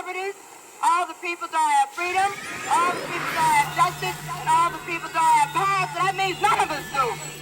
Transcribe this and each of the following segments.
liberties, all the people don't have freedom, all the people don't have justice, all the people don't have power, so that means none of us do.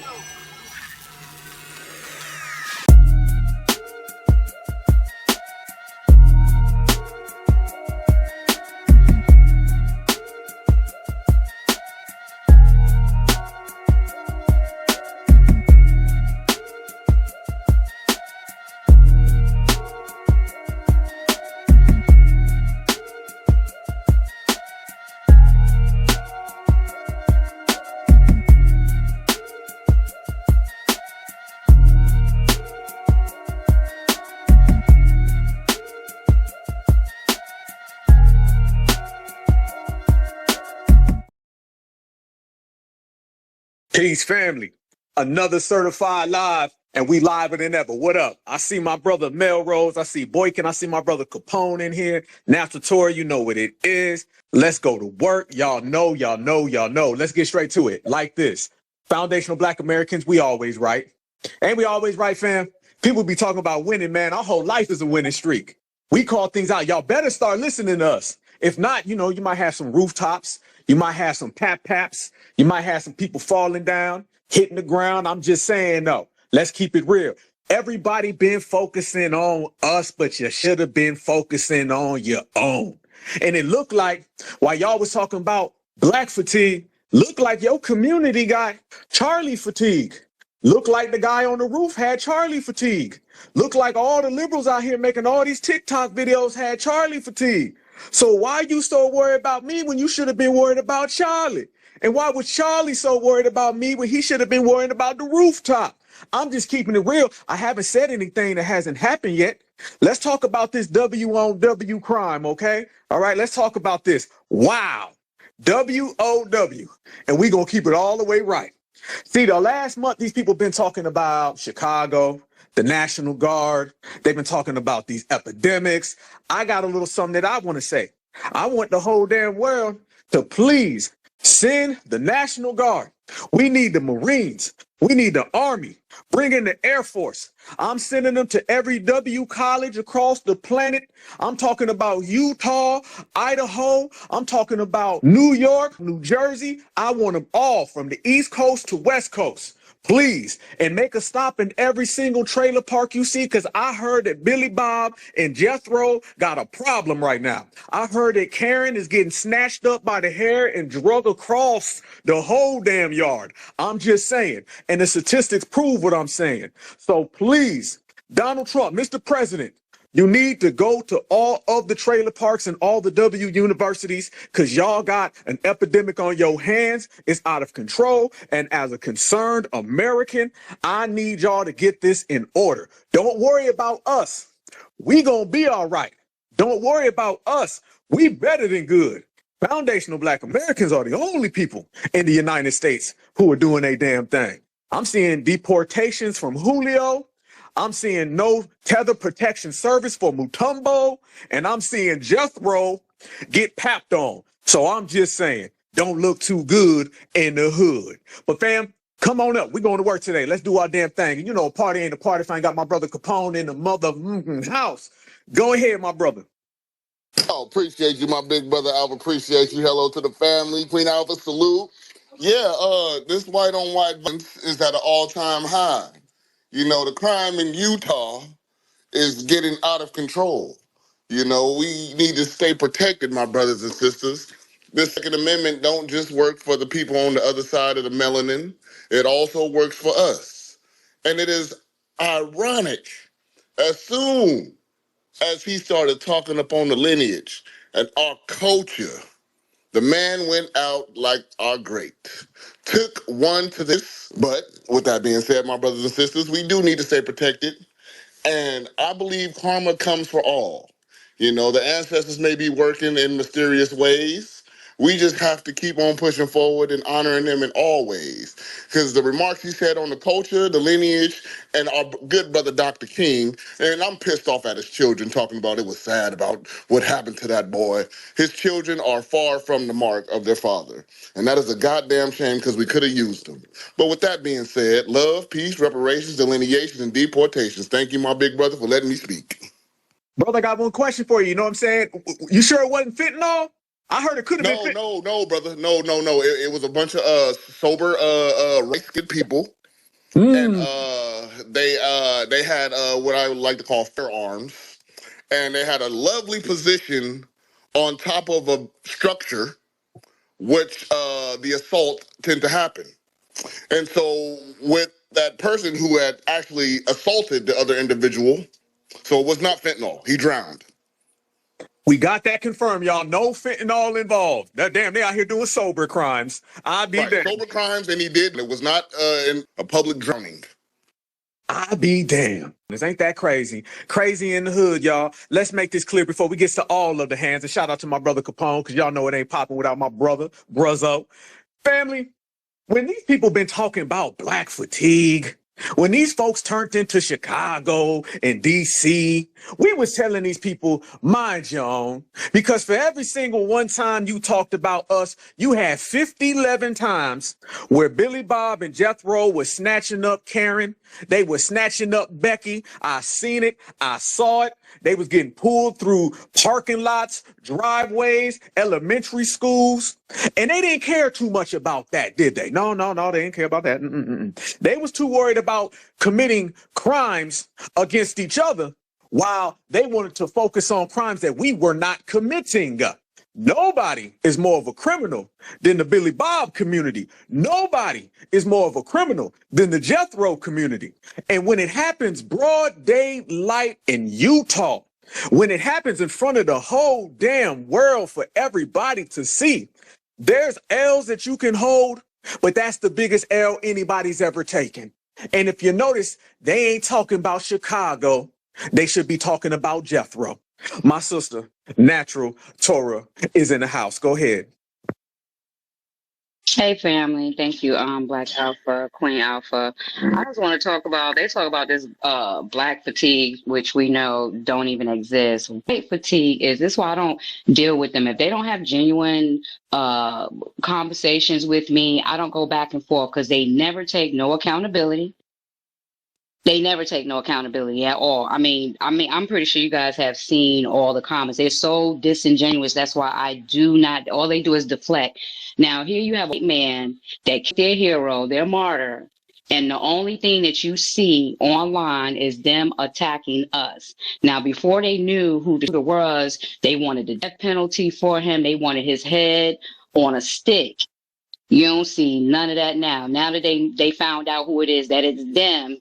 Peace, family. Another certified live, and we liver than ever. What up? I see my brother Melrose. I see Boykin. I see my brother Capone in here. Natural Tour, you know what it is. Let's go to work. Y'all know. Let's get straight to it. Like this. Foundational Black Americans, we always right. Ain't we always right, fam? People be talking about winning, man. Our whole life is a winning streak. We call things out. Y'all better start listening to us. If not, you might have some rooftops. You might have some paps. You might have some people falling down, hitting the ground. I'm just saying, no, let's keep it real. Everybody been focusing on us, but you should have been focusing on your own. And it looked like while y'all was talking about black fatigue, looked like your community got Charlie fatigue. Looked like the guy on the roof had Charlie fatigue. Looked like all the liberals out here making all these TikTok videos had Charlie fatigue. So why you so worried about me when you should have been worried about Charlie? And why was Charlie so worried about me when he should have been worried about the rooftop? I'm just keeping it real. I haven't said anything that hasn't happened yet. Let's talk about this W on W crime, okay? All right, let's talk about this. Wow. W-O-W. And we're going to keep it all the way right. See, the last month, these people been talking about Chicago, the National Guard. They've been talking about these epidemics. I got a little something that I want to say. I want the whole damn world to please send the National Guard. We need the Marines. We need the Army. Bring in the Air Force. I'm sending them to every W college across the planet. I'm talking about Utah, Idaho. I'm talking about New York, New Jersey. I want them all from the East Coast to West Coast. Please, and make a stop in every single trailer park you see, because I heard that Billy Bob and Jethro got a problem right now. I heard that Karen is getting snatched up by the hair and drug across the whole damn yard. I'm just saying, and the statistics prove what I'm saying. So please, Donald Trump, Mr. President, you need to go to all of the trailer parks and all the W universities because y'all got an epidemic on your hands. It's out of control. And as a concerned American, I need y'all to get this in order. Don't worry about us. We gonna be all right. Don't worry about us. We better than good. Foundational Black Americans are the only people in the United States who are doing a damn thing. I'm seeing deportations from Julio. I'm seeing no tether protection service for Mutombo, and I'm seeing Jethro get papped on. So I'm just saying, don't look too good in the hood. But fam, come on up. We're going to work today. Let's do our damn thing. And you know, a party ain't a party if I ain't got my brother Capone in the mother house. Go ahead, my brother. Oh, appreciate you, my big brother Alva. Appreciate you. Hello to the family. Queen Alva, salute. Yeah, this white on white violence is at an all-time high. You know, the crime in Utah is getting out of control. You know, we need to stay protected, my brothers and sisters. This Second Amendment don't just work for the people on the other side of the melanin. It also works for us. And it is ironic, as soon as he started talking up on the lineage and our culture, the man went out like our great. Took one to this. But with that being said, my brothers and sisters, we do need to stay protected. And I believe karma comes for all. You know, the ancestors may be working in mysterious ways. We just have to keep on pushing forward and honoring them in all ways. Because the remarks he said on the culture, the lineage, and our good brother Dr. King, and I'm pissed off at his children talking about it was sad about what happened to that boy. His children are far from the mark of their father. And that is a goddamn shame because we could have used them. But with that being said, love, peace, reparations, delineations, and deportations. Thank you, my big brother, for letting me speak. Brother, I got one question for you. You know what I'm saying? You sure it wasn't fentanyl? I heard it could have been fentanyl. No, brother. No. It was a bunch of sober right-skinned people. And they had what I would like to call firearms. And they had a lovely position on top of a structure, which the assault tend to happen. And so with that person who had actually assaulted the other individual, so it was not fentanyl. He drowned. We got that confirmed, y'all. No fentanyl involved. That damn, they out here doing sober crimes. I be Right, damned. sober crimes, and he did. It was not in a public drowning. I be damned. This ain't that crazy. Crazy in the hood, y'all. Let's make this clear before we get to all of the hands. And shout out to my brother Capone, because y'all know it ain't popping without my brother, Bruzzo. Family, when these people been talking about black fatigue, when these folks turned into Chicago and DC, we was telling these people, mind your own, because for every single one time you talked about us, you had 11 times where Billy Bob and Jethro was snatching up Karen. They were snatching up Becky. I seen it. I saw it. They was getting pulled through parking lots, driveways, elementary schools. And they didn't care too much about that, did they? No, they didn't care about that. They was too worried about committing crimes against each other while they wanted to focus on crimes that we were not committing. Nobody is more of a criminal than the Billy Bob community. Nobody is more of a criminal than the Jethro community. And when it happens broad daylight in Utah, when it happens in front of the whole damn world for everybody to see, there's L's that you can hold, but that's the biggest L anybody's ever taken. And if you notice, they ain't talking about Chicago. They should be talking about Jethro. My sister, Natural Torah, is in the house. Go ahead. Hey family, thank you, Black Alpha, Queen Alpha. I just want to they talk about this black fatigue, which we know don't even exist. White fatigue this is why I don't deal with them. If they don't have genuine conversations with me, I don't go back and forth because they never take no accountability. They never take no accountability at all. I mean, I'm pretty sure you guys have seen all the comments. They're so disingenuous. That's why I do not, all they do is deflect. Now, here you have a white man that their hero, their martyr, and the only thing that you see online is them attacking us. Now, before they knew who the shooter was, they wanted the death penalty for him. They wanted his head on a stick. You don't see none of that now. Now that they found out who it is, that it's them.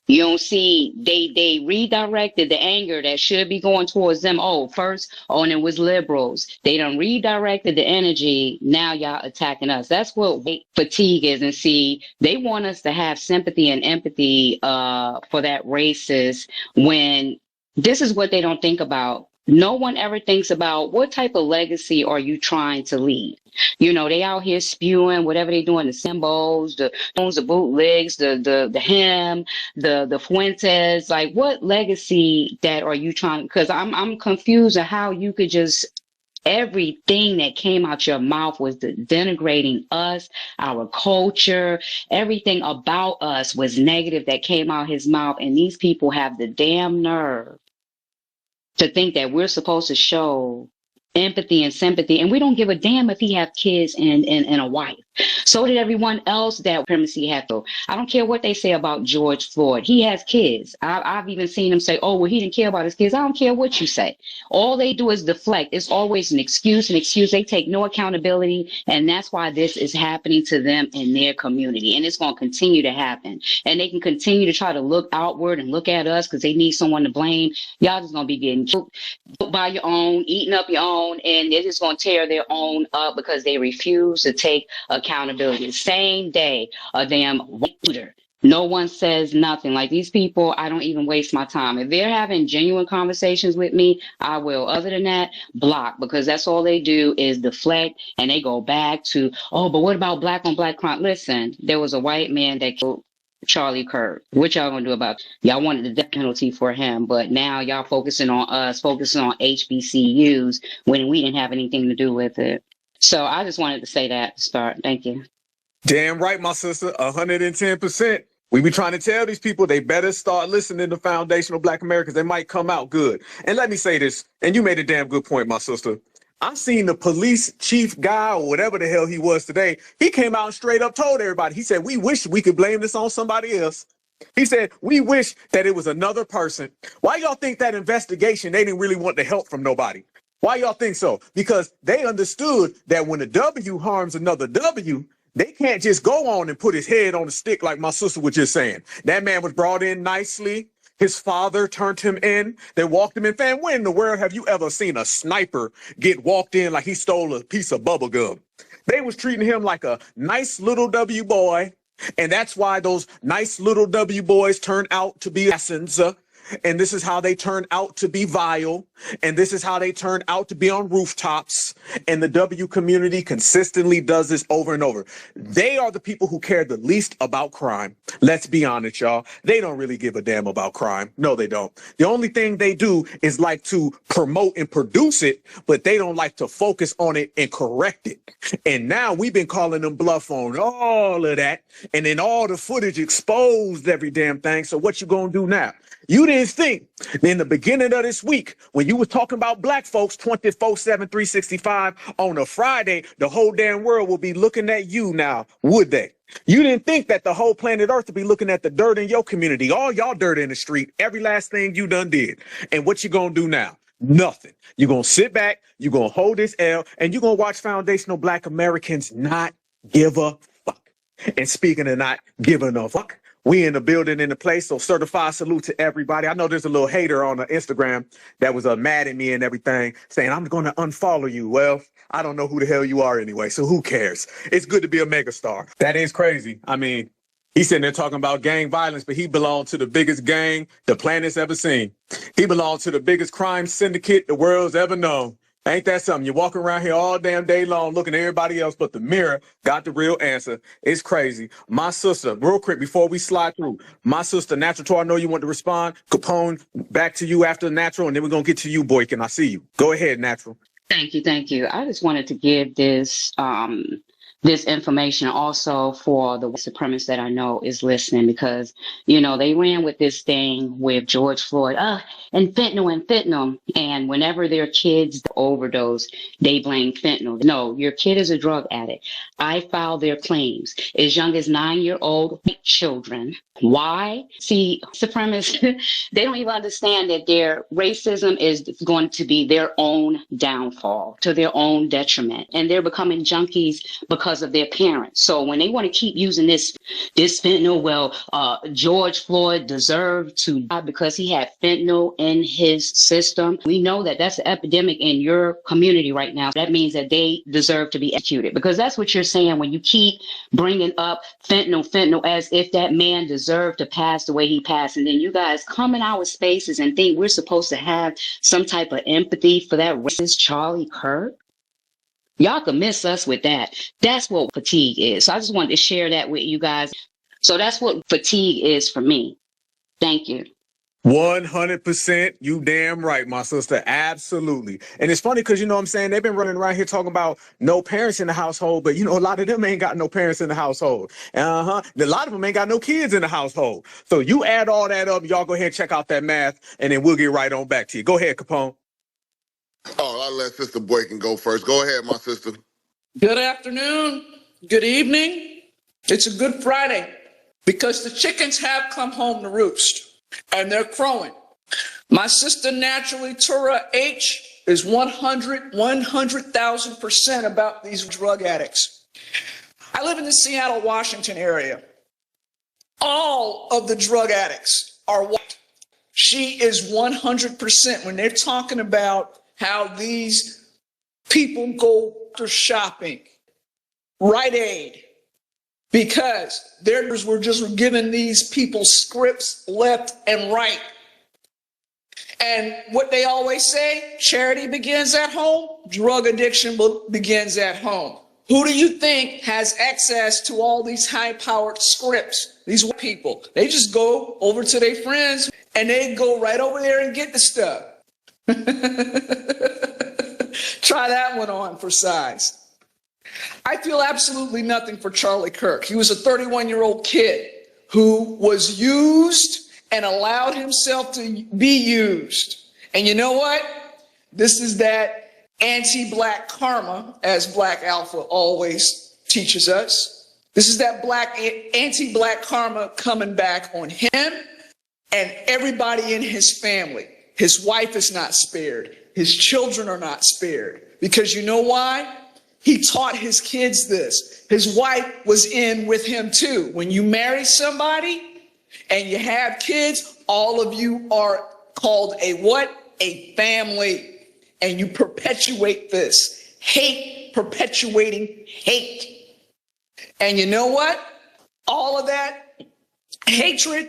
You don't see they redirected the anger that should be going towards them. And it was liberals. They done redirected the energy. Now y'all attacking us. That's what fatigue is. And see, they want us to have sympathy and empathy for that racist when this is what they don't think about. No one ever thinks about what type of legacy are you trying to leave. You know, they out here spewing whatever they doing, the symbols, the bootlegs, the hymn, the Fuentes. Like, what legacy that are you trying? Because I'm confused at how you could just everything that came out your mouth was denigrating us, our culture, everything about us was negative that came out his mouth, and these people have the damn nerve to think that we're supposed to show empathy and sympathy, and we don't give a damn if he have kids and a wife. So did everyone else that supremacy had. To. I don't care what they say about George Floyd. He has kids. I've even seen them say, "Oh, well, he didn't care about his kids." I don't care what you say. All they do is deflect. It's always an excuse. They take no accountability, and that's why this is happening to them in their community, and it's going to continue to happen. And they can continue to try to look outward and look at us because they need someone to blame. Y'all just going to be getting killed by your own, eating up your own, and they're just going to tear their own up because they refuse to take accountability. The same day, a damn shooter. No one says nothing. Like, these people, I don't even waste my time. If they're having genuine conversations with me, I will. Other than that, block, because that's all they do is deflect, and they go back to, oh, but what about black on black crime? Listen, there was a white man that killed Charlie Kirk. What y'all gonna do about it? Y'all wanted the death penalty for him, but now y'all focusing on us, focusing on HBCUs when we didn't have anything to do with it. So I just wanted to say that to start. Thank you. Damn right, my sister, 110%. We be trying to tell these people they better start listening to foundational Black Americans. They might come out good. And let me say this, and you made a damn good point, my sister. I seen the police chief guy or whatever the hell he was today. He came out and straight up told everybody. He said, we wish we could blame this on somebody else. He said, we wish that it was another person. Why y'all think that investigation, they didn't really want the help from nobody? Why y'all think so? Because they understood that when a W harms another W, they can't just go on and put his head on the stick like my sister was just saying. That man was brought in nicely. His father turned him in. They walked him in. Fam, when in the world have you ever seen a sniper get walked in like he stole a piece of bubble gum? They was treating him like a nice little W boy. And that's why those nice little W boys turn out to be assassins. And this is how they turn out to be vile. And this is how they turn out to be on rooftops. And the W community consistently does this over and over. They are the people who care the least about crime. Let's be honest, y'all. They don't really give a damn about crime. No, they don't. The only thing they do is like to promote and produce it, but they don't like to focus on it and correct it. And now we've been calling them bluff on all of that. And then all the footage exposed every damn thing. So what you gonna do now? You didn't think in the beginning of this week, when you was talking about black folks 24/7, 365 on a Friday, the whole damn world will be looking at you now, would they? You didn't think that the whole planet Earth would be looking at the dirt in your community, all y'all dirt in the street, every last thing you done did. And what you gonna do now? Nothing. You're gonna sit back, you're gonna hold this L, and you're gonna watch foundational Black Americans not give a fuck. And speaking of not giving a fuck, we in the building in the place, so certified salute to everybody. I know there's a little hater on the Instagram that was mad at me and everything, saying I'm going to unfollow you. Well, I don't know who the hell you are anyway, so who cares? It's good to be a megastar. That is crazy. I mean, he's sitting there talking about gang violence, but he belonged to the biggest gang the planet's ever seen. He belonged to the biggest crime syndicate the world's ever known. Ain't that something? You're walking around here all damn day long looking at everybody else, but the mirror got the real answer. It's crazy. My sister, real quick, before we slide through, my sister, Natural Tour, I know you want to respond. Capone, back to you after Natural, and then we're going to get to you, Boykin. I see you. Go ahead, Natural. Thank you, thank you. I just wanted to give this information also for the white supremacist that I know is listening, because, you know, they ran with this thing with George Floyd, and fentanyl. And whenever their kids overdose, they blame fentanyl. No, your kid is a drug addict. I filed their claims as young as 9-year-old white children. Why? See, supremacists, they don't even understand that their racism is going to be their own downfall, to their own detriment. And they're becoming junkies because of their parents. So when they want to keep using this fentanyl, well, George Floyd deserved to die because he had fentanyl in his system. We know that that's an epidemic in your community right now. That means that they deserve to be executed, because that's what you're saying when you keep bringing up fentanyl as if that man deserved to pass the way he passed. And then you guys come in our spaces and think we're supposed to have some type of empathy for that racist Charlie Kirk. Y'all can miss us with that. That's what fatigue is. So I just wanted to share that with you guys. So that's what fatigue is for me. Thank you. 100%. You damn right, my sister. Absolutely. And it's funny because, you know what I'm saying, they've been running around here talking about no parents in the household, but, you know, a lot of them ain't got no parents in the household. A lot of them ain't got no kids in the household. So you add all that up, y'all go ahead and check out that math, and then we'll get right on back to you. Go ahead, Capone. Oh, I'll let Sister Boykin go first. Go ahead, my sister. Good afternoon. Good evening. It's a good Friday because the chickens have come home to roost and they're crowing. My sister Naturally Tura H is 100,000% about these drug addicts. I live in the Seattle, Washington area. All of the drug addicts are white. She is 100% when they're talking about how these people go to shopping, Rite Aid, because we're just giving these people scripts left and right. And what they always say, charity begins at home, drug addiction begins at home. Who do you think has access to all these high-powered scripts? These white people. They just go over to their friends and they go right over there and get the stuff. Try that one on for size. I feel absolutely nothing for Charlie Kirk. He was a 31-year-old kid who was used and allowed himself to be used. And you know what? This is that anti-black karma, as Black Alpha always teaches us. This is that anti-black karma coming back on him and everybody in his family. His wife is not spared. His children are not spared. Because you know why? He taught his kids this. His wife was in with him too. When you marry somebody and you have kids, all of you are called a what? A family. And you perpetuate this. Hate, perpetuating hate. And you know what? All of that hatred,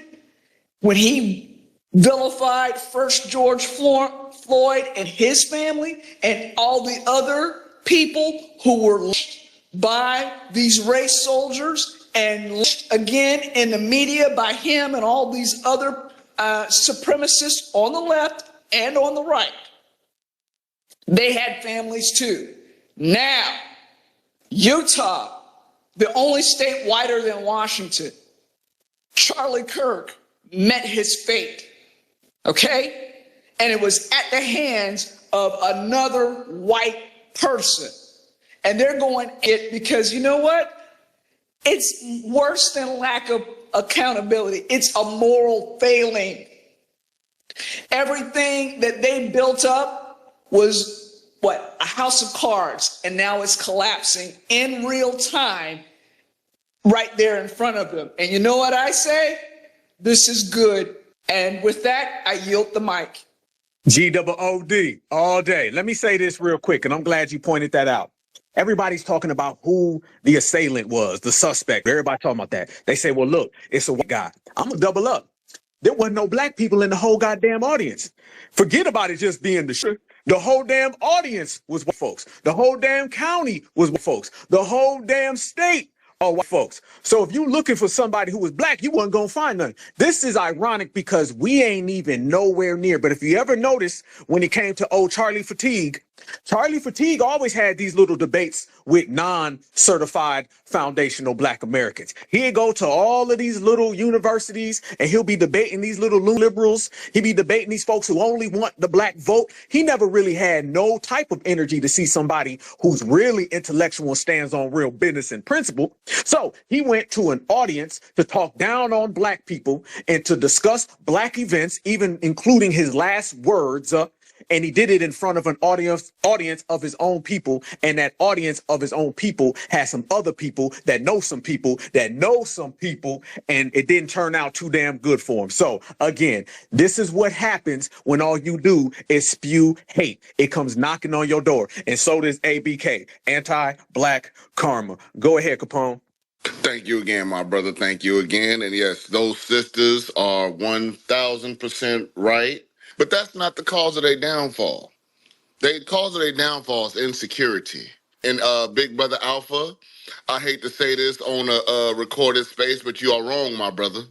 when he vilified first George Floyd and his family and all the other people who were lynched by these race soldiers and lynched again in the media by him and all these other supremacists on the left and on the right. They had families too. Now, Utah, the only state whiter than Washington, Charlie Kirk met his fate, okay? And it was at the hands of another white person. And they're going it because you know what? It's worse than lack of accountability. It's a moral failing. Everything that they built up was what? A house of cards. And now it's collapsing in real time right there in front of them. And you know what I say? This is good. And with that, I yield the mic. GOOD all day. Let me say this real quick, and I'm glad you pointed that out. Everybody's talking about who the assailant was, the suspect. Everybody talking about that. They say, well, look, it's a white guy. I'm going to double up. There wasn't no black people in the whole goddamn audience. Forget about it just being the shit. The whole damn audience was white folks. The whole damn county was white folks. The whole damn state are white folks. So if you're looking for somebody who was black, you wasn't going to find none. This is ironic because we ain't even nowhere near. But if you ever notice, when it came to Charlie Fatigue always had these little debates with non-certified foundational black Americans. He'd go to all of these little universities and he'll be debating these little liberals. He'd be debating these folks who only want the black vote. He never really had no type of energy to see somebody who's really intellectual and stands on real business and principle. So he went to an audience to talk down on black people and to discuss black events, even including his last words, and he did it in front of an audience of his own people. And that audience of his own people has some other people that know some people that know some people. And it didn't turn out too damn good for him. So again, this is what happens when all you do is spew hate. It comes knocking on your door. And so does ABK, anti-black karma. Go ahead, Capone. Thank you again, my brother. Thank you again. And yes, those sisters are 1,000% right. But that's not the cause of their downfall. The cause of their downfall is insecurity. And Big Brother Alpha, I hate to say this on a recorded space, but you are wrong, my brother.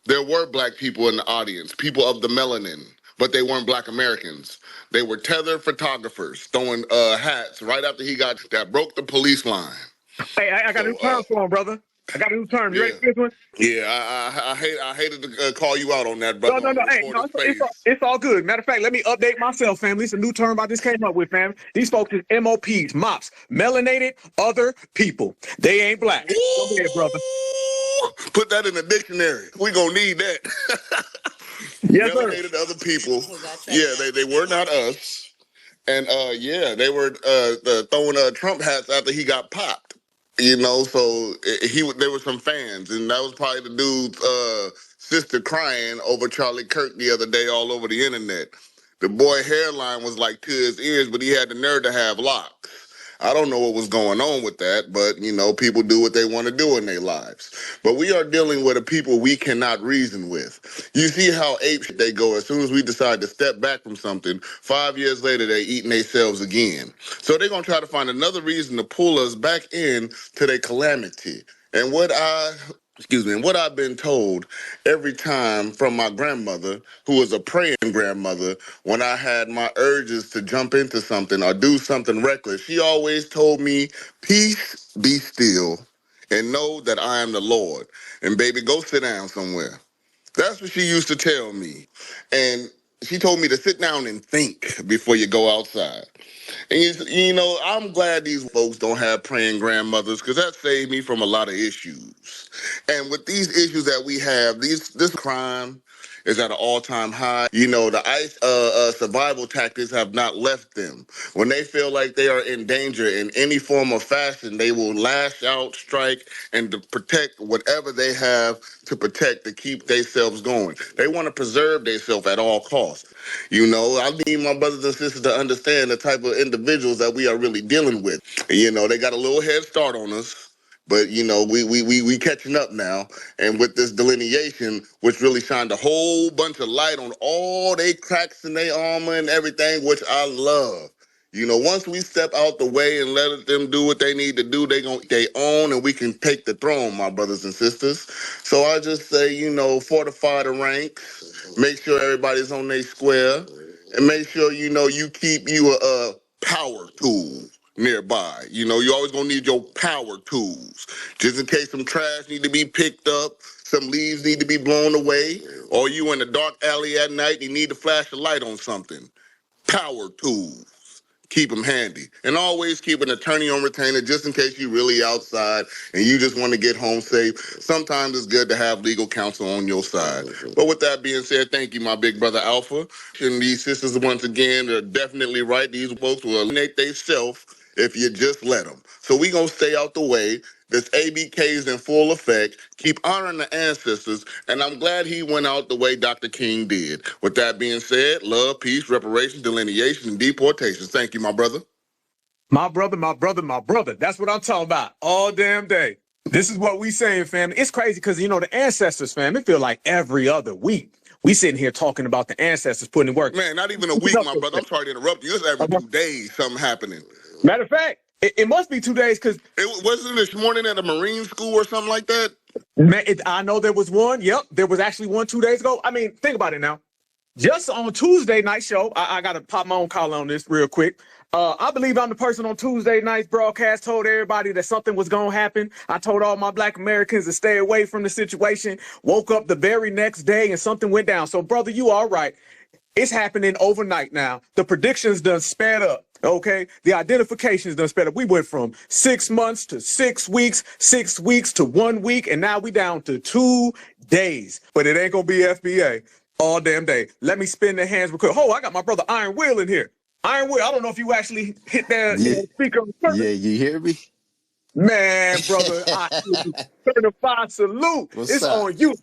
There were black people in the audience, people of the melanin, but they weren't black Americans. They were Tether photographers throwing hats right after he got that broke the police line. Hey, I got a new term for him, brother. I got a new term. You ready for this one? Yeah, I hated to call you out on that, brother. No. Hey, no, it's all good. Matter of fact, let me update myself, family. It's a new term I just came up with, fam. These folks is MOPs, MOPs, melanated other people. They ain't black. Go ahead, brother. Put that in the dictionary. We gonna need that. Yes, melanated sir. other people. Yeah, they were not us. And yeah, they were throwing Trump hats after he got popped. You know, so there were some fans, and that was probably the dude's sister crying over Charlie Kirk the other day all over the internet. The boy hairline was like to his ears, but he had the nerve to have locks. I don't know what was going on with that, but, you know, people do what they want to do in their lives. But we are dealing with a people we cannot reason with. You see how ape they go. As soon as we decide to step back from something, 5 years later, they're eating themselves again. So they're going to try to find another reason to pull us back in to their calamity. And what I've been told every time from my grandmother, who was a praying grandmother, when I had my urges to jump into something or do something reckless, she always told me, peace, be still, and know that I am the Lord. And baby, go sit down somewhere. That's what she used to tell me. And she told me to sit down and think before you go outside. And you know, I'm glad these folks don't have praying grandmothers, because that saved me from a lot of issues. And with these issues that we have, this crime is at an all-time high. You know, the ICE survival tactics have not left them. When they feel like they are in danger in any form or fashion, they will lash out, strike, and to protect whatever they have to protect, to keep themselves going. They want to preserve themselves at all costs. You know, I need my brothers and sisters to understand the type of individuals that we are really dealing with. You know, they got a little head start on us. But you know, we catching up now, and with this delineation, which really shined a whole bunch of light on all they cracks in their armor and everything, which I love. You know, once we step out the way and let them do what they need to do, they own, and we can take the throne, my brothers and sisters. So I just say, you know, fortify the ranks, make sure everybody's on their square, and make sure, you know, you keep you a power tool nearby. You know, you always gonna need your power tools, just in case some trash need to be picked up, some leaves need to be blown away, or you in a dark alley at night, you need to flash a light on something. Power tools. Keep them handy. And always keep an attorney on retainer, just in case you're really outside and you just want to get home safe. Sometimes it's good to have legal counsel on your side. But with that being said, thank you, my big brother Alpha. And these sisters, once again, are definitely right. These folks will eliminate themselves if you just let them. So we going to stay out the way. This ABK is in full effect. Keep honoring the ancestors, and I'm glad he went out the way Dr. King did. With that being said, love, peace, reparations, delineation, and deportation. Thank you, my brother. My brother, my brother, my brother. That's what I'm talking about all damn day. This is what we saying, family. It's crazy because, you know, the ancestors, fam, it feel like every other week we sitting here talking about the ancestors putting in work. Man, not even a week, my brother. I'm sorry to interrupt you. It's every 2 days something happening. Matter of fact, it must be 2 days because It wasn't this morning at a Marine school or something like that. I know there was one. Yep, there was actually one 2 days ago. I mean, think about it now. Just on Tuesday night show, I got to pop my own collar on this real quick. I believe I'm the person on Tuesday night's broadcast told everybody that something was going to happen. I told all my black Americans to stay away from the situation. Woke up the very next day and something went down. So, brother, you all right. It's happening overnight now. The predictions done sped up. Okay, the identifications done sped up. We went from 6 months to 6 weeks, 6 weeks to 1 week, and now we down to 2 days. But it ain't gonna be FBA all damn day. Let me spin the hands real quick. Oh, I got my brother Iron Will in here. Iron Will, I don't know if you actually hit that speaker. Yeah, you hear me? Man, brother, I certified salute. What's It's up? on you.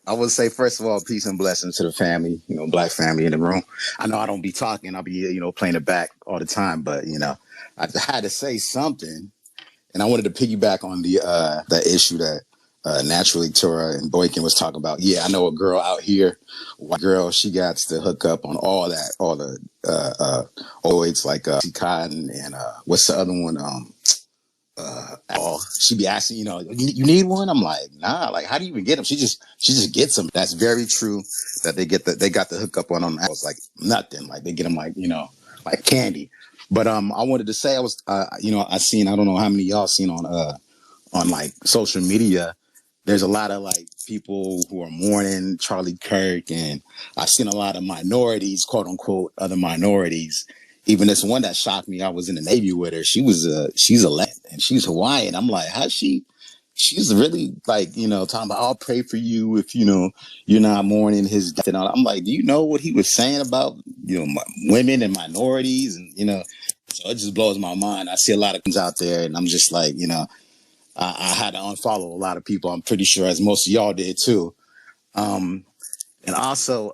I would say, first of all, peace and blessings to the family, you know, black family in the room. I know I don't be talking. I'll be, you know, playing it back all the time, but, you know, I had to say something. And I wanted to piggyback on the issue that naturally Tora and Boykin was talking about. Yeah, I know a girl out here, white girl, she got to hook up on all the oids like cotton and what's the other one? She be asking, you know, you need one? I'm like, nah, like, how do you even get them? She just gets them. That's very true that they got the hookup on them. I was like, nothing. Like, they get them like, you know, like candy. But I wanted to say, I was, you know, I don't know how many of y'all seen on like social media. There's a lot of like people who are mourning Charlie Kirk, and I've seen a lot of minorities, quote unquote, other minorities. Even this one that shocked me, I was in the Navy with her. She's a legend and she's Hawaiian. I'm like, she's really like, you know, talking about, I'll pray for you if, you know, you're not mourning his death and all. I'm like, do you know what he was saying about, you know, women and minorities? And, you know, so it just blows my mind. I see a lot of things out there and I'm just like, you know, I had to unfollow a lot of people. I'm pretty sure as most of y'all did too. And also,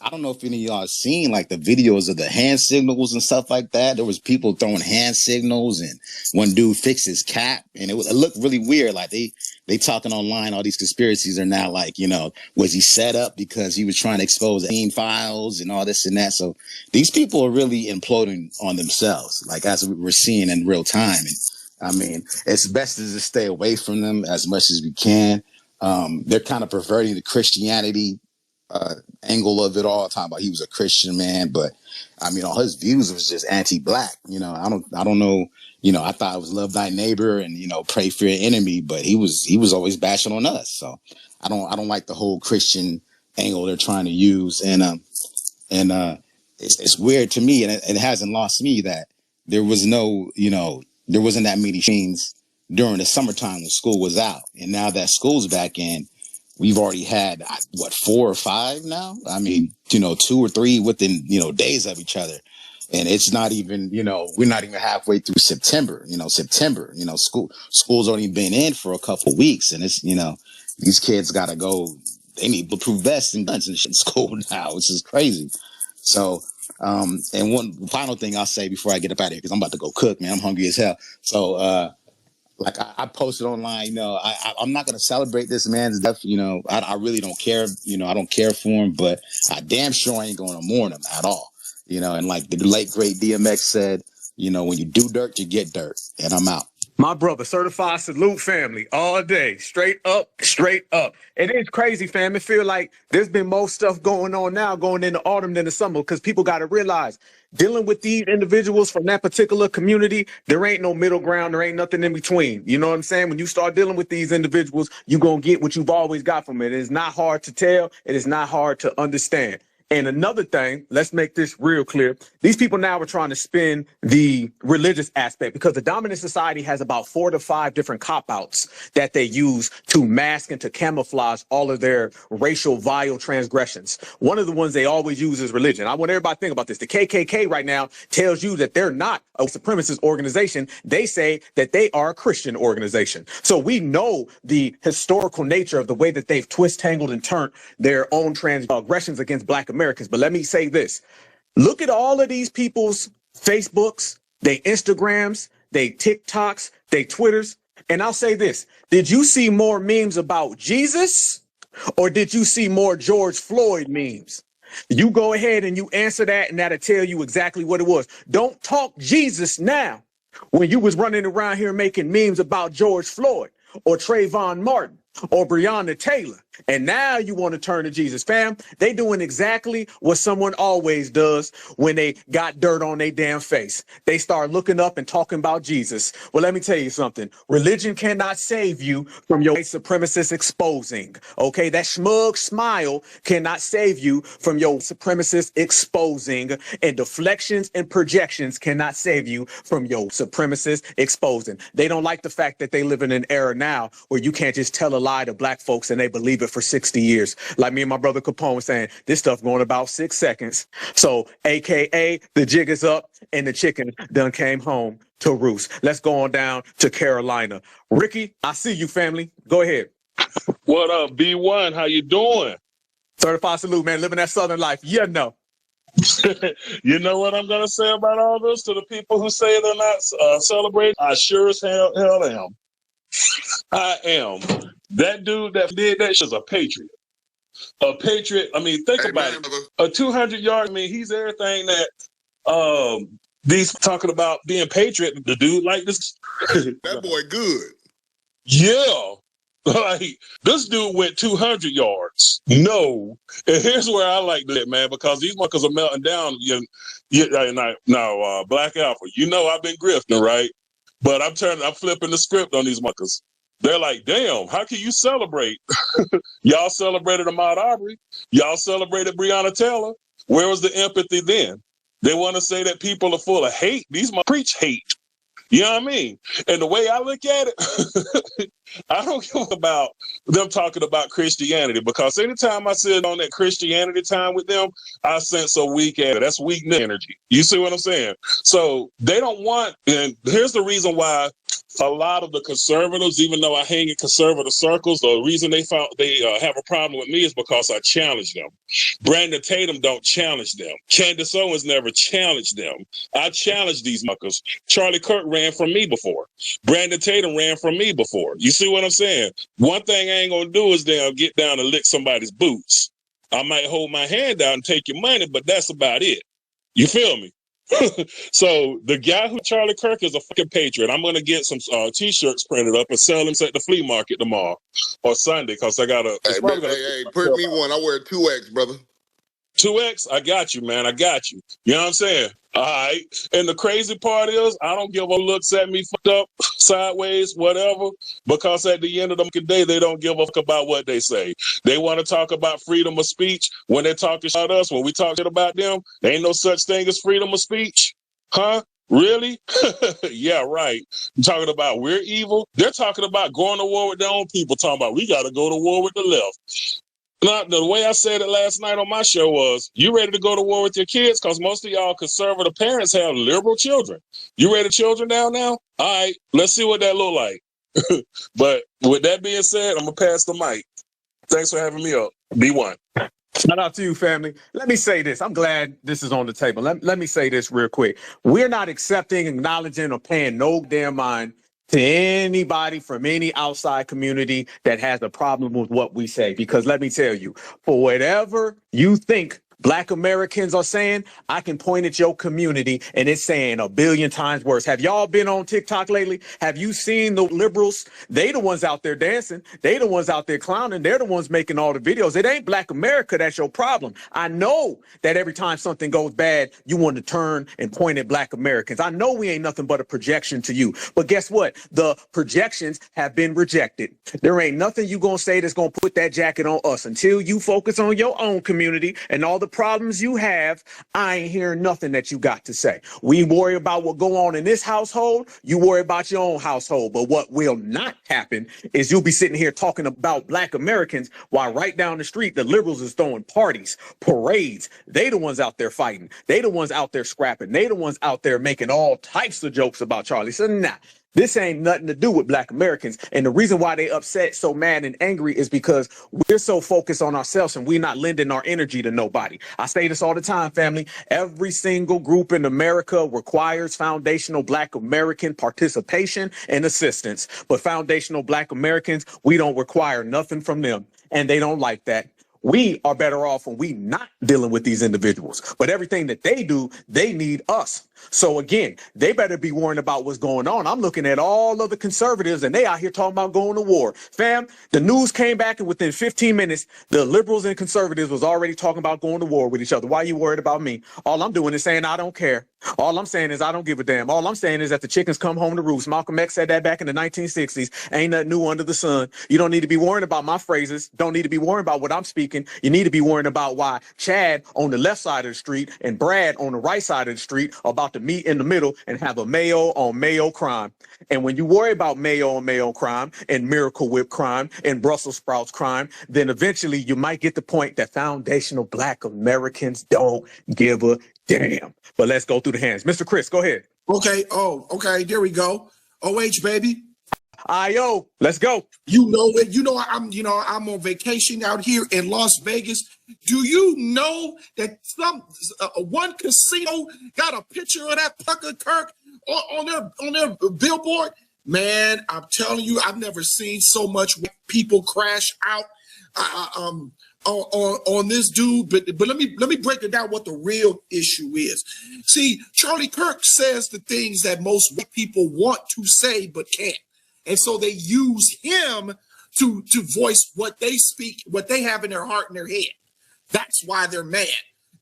I don't know if any of y'all have seen like the videos of the hand signals and stuff like that. There was people throwing hand signals, and one dude fixed his cap, and it looked really weird. Like they talking online, all these conspiracies are now like, you know, was he set up because he was trying to expose files and all this and that? So these people are really imploding on themselves, like as we're seeing in real time. And I mean, it's best to just stay away from them as much as we can. They're kind of perverting the Christianity angle of it all, talking about he was a Christian man, but I mean, all his views was just anti-black. You know, I don't know. You know, I thought it was love thy neighbor and, you know, pray for your enemy, but he was always bashing on us. So I don't like the whole Christian angle they're trying to use, and it's weird to me, and it hasn't lost me that there was no, you know, there wasn't that many machines during the summertime when school was out, and now that school's back in, we've already had what 4 or 5 now. I mean, you know, 2 or 3 within, you know, days of each other, and it's not even, you know, we're not even halfway through September. You know, school's only been in for a couple of weeks, and it's, you know, these kids got to go. They need bulletproof vests and guns and shit in school now, which is crazy. So, and one final thing I'll say before I get up out of here, because I'm about to go cook, man. I'm hungry as hell. So, like I posted online, you know, I'm not going to celebrate this man's death. You know, I really don't care. You know, I don't care for him, but I damn sure ain't going to mourn him at all. You know, and like the late, great DMX said, you know, when you do dirt, you get dirt. And I'm out. My brother, certified salute family all day, straight up, straight up. It is crazy, fam. It feel like there's been more stuff going on now going into autumn than the summer, because people got to realize dealing with these individuals from that particular community, there ain't no middle ground. There ain't nothing in between. You know what I'm saying? When you start dealing with these individuals, you're going to get what you've always got from it. It is not hard to tell. It is not hard to understand. And another thing, let's make this real clear. These people now are trying to spin the religious aspect, because the dominant society has about 4 to 5 different cop-outs that they use to mask and to camouflage all of their racial vile transgressions. One of the ones they always use is religion. I want everybody to think about this. The KKK right now tells you that they're not a supremacist organization. They say that they are a Christian organization. So we know the historical nature of the way that they've twist, tangled, and turned their own transgressions against Black Americans. But let me say this. Look at all of these people's Facebooks, they Instagrams, they TikToks, they Twitters. And I'll say this. Did you see more memes about Jesus, or did you see more George Floyd memes? You go ahead and you answer that, and that'll tell you exactly what it was. Don't talk Jesus now when you was running around here making memes about George Floyd or Trayvon Martin or Breonna Taylor. And now you want to turn to Jesus, fam. They doing exactly what someone always does when they got dirt on their damn face. They start looking up and talking about Jesus. Well, let me tell you something. Religion cannot save you from your white supremacist exposing. Okay, that smug smile cannot save you from your supremacist exposing, and deflections and projections cannot save you from your supremacist exposing. They don't like the fact that they live in an era now where you can't just tell a lie to Black folks and they believe it for 60 years. Like me and my brother Capone was saying, this stuff going about 6 seconds. So AKA the jig is up and the chicken done came home to roost. Let's go on down to Carolina. Ricky, I see you, family. Go ahead. What up, B1? How you doing? Certified salute, man. Living that Southern life. Yeah, no. You know what I'm going to say about all this to the people who say they're not celebrating? I sure as hell am. I am. That dude that did that shit's a patriot. A patriot. I mean, think about it. A 200-yard. I mean, he's everything that these talking about being patriot. The dude like this. That boy good. Yeah. Like, this dude went 200 yards. No. And here's where I like that, man, because these muckers are melting down. Now, Black Alpha, you know I've been grifting, right? But I'm flipping the script on these muckers. They're like, damn, how can you celebrate? Y'all celebrated Ahmaud Arbery. Y'all celebrated Breonna Taylor. Where was the empathy then? They want to say that people are full of hate. These preach hate. You know what I mean? And the way I look at it, I don't care about them talking about Christianity, because anytime I sit on that Christianity time with them, I sense a weak at it. That's weak energy. You see what I'm saying? So they don't want, and here's the reason why a lot of the conservatives, even though I hang in conservative circles, the reason they have a problem with me is because I challenge them. Brandon Tatum don't challenge them. Candace Owens never challenged them. I challenge these muckers. Charlie Kirk ran from me before. Brandon Tatum ran from me before. You see what I'm saying? One thing I ain't gonna do is get down and lick somebody's boots. I might hold my hand out and take your money, but that's about it. You feel me? So the guy who Charlie Kirk is a fucking patriot. I'm gonna get some t-shirts printed up and sell them at the flea market tomorrow or Sunday because I got a. Hey, print me one. I wear 2X, brother. 2X, I got you, man. I got you. You know what I'm saying? All right. And the crazy part is, I don't give a looks at me fucked up, sideways, whatever, because at the end of the day, they don't give a fuck about what they say. They want to talk about freedom of speech when they're talking about us. When we talk shit about them, there ain't no such thing as freedom of speech. Huh? Really? Yeah, right. You're talking about we're evil. They're talking about going to war with their own people, talking about we got to go to war with the left. Now, the way I said it last night on my show was, you ready to go to war with your kids? Because most of y'all conservative parents have liberal children. You ready to children down now? All right, let's see what that look like. But with that being said, I'm going to pass the mic. Thanks for having me up. B1. Shout out to you, family. Let me say this. I'm glad this is on the table. Let me say this real quick. We're not accepting, acknowledging, or paying no damn mind to anybody from any outside community that has a problem with what we say. Because let me tell you, for whatever you think Black Americans are saying, I can point at your community and it's saying a billion times worse. Have y'all been on TikTok lately? Have you seen the liberals? They the ones out there dancing. They the ones out there clowning. They're the ones making all the videos. It ain't Black America that's your problem. I know that every time something goes bad, you want to turn and point at Black Americans. I know we ain't nothing but a projection to you. But guess what? The projections have been rejected. There ain't nothing you gonna say that's gonna put that jacket on us. Until you focus on your own community and all the problems you have, I ain't hearing nothing that you got to say. We worry about what go on in this household. You worry about your own household. But what will not happen is you'll be sitting here talking about Black Americans while right down the street, the liberals is throwing parties, parades. They the ones out there fighting. They the ones out there scrapping. They the ones out there making all types of jokes about Charlie. So nah. This ain't nothing to do with Black Americans. And the reason why they upset, so mad and angry is because we're so focused on ourselves and we're not lending our energy to nobody. I say this all the time, family. Every single group in America requires foundational Black American participation and assistance. But foundational Black Americans, we don't require nothing from them. And they don't like that. We are better off when we not dealing with these individuals. But everything that they do, they need us. So again, they better be worrying about what's going on. I'm looking at all of the conservatives and they out here talking about going to war. Fam, the news came back and within 15 minutes, the liberals and conservatives was already talking about going to war with each other. Why are you worried about me? All I'm doing is saying I don't care. All I'm saying is I don't give a damn. All I'm saying is that the chickens come home to roost. Malcolm X said that back in the 1960s. Ain't nothing new under the sun. You don't need to be worrying about my phrases. Don't need to be worrying about what I'm speaking. You need to be worrying about why Chad on the left side of the street and Brad on the right side of the street are about to meet in the middle and have a Mayo on Mayo crime. And when you worry about Mayo on Mayo crime and Miracle Whip crime and Brussels sprouts crime, then eventually you might get the point that foundational Black Americans don't give a damn. But let's go through the hands. Mr. Chris, go ahead. Okay. Oh, okay. There we go. OH, baby. IO, let's go. You know it. I'm on vacation out here in Las Vegas. Do you know that one casino got a picture of that Tucker Kirk on their billboard? Man, I'm telling you, I've never seen so much people crash out on this dude. But let me break it down what the real issue is. See, Charlie Kirk says the things that most people want to say but can't. And so they use him to voice what they speak, what they have in their heart and their head. That's why they're mad.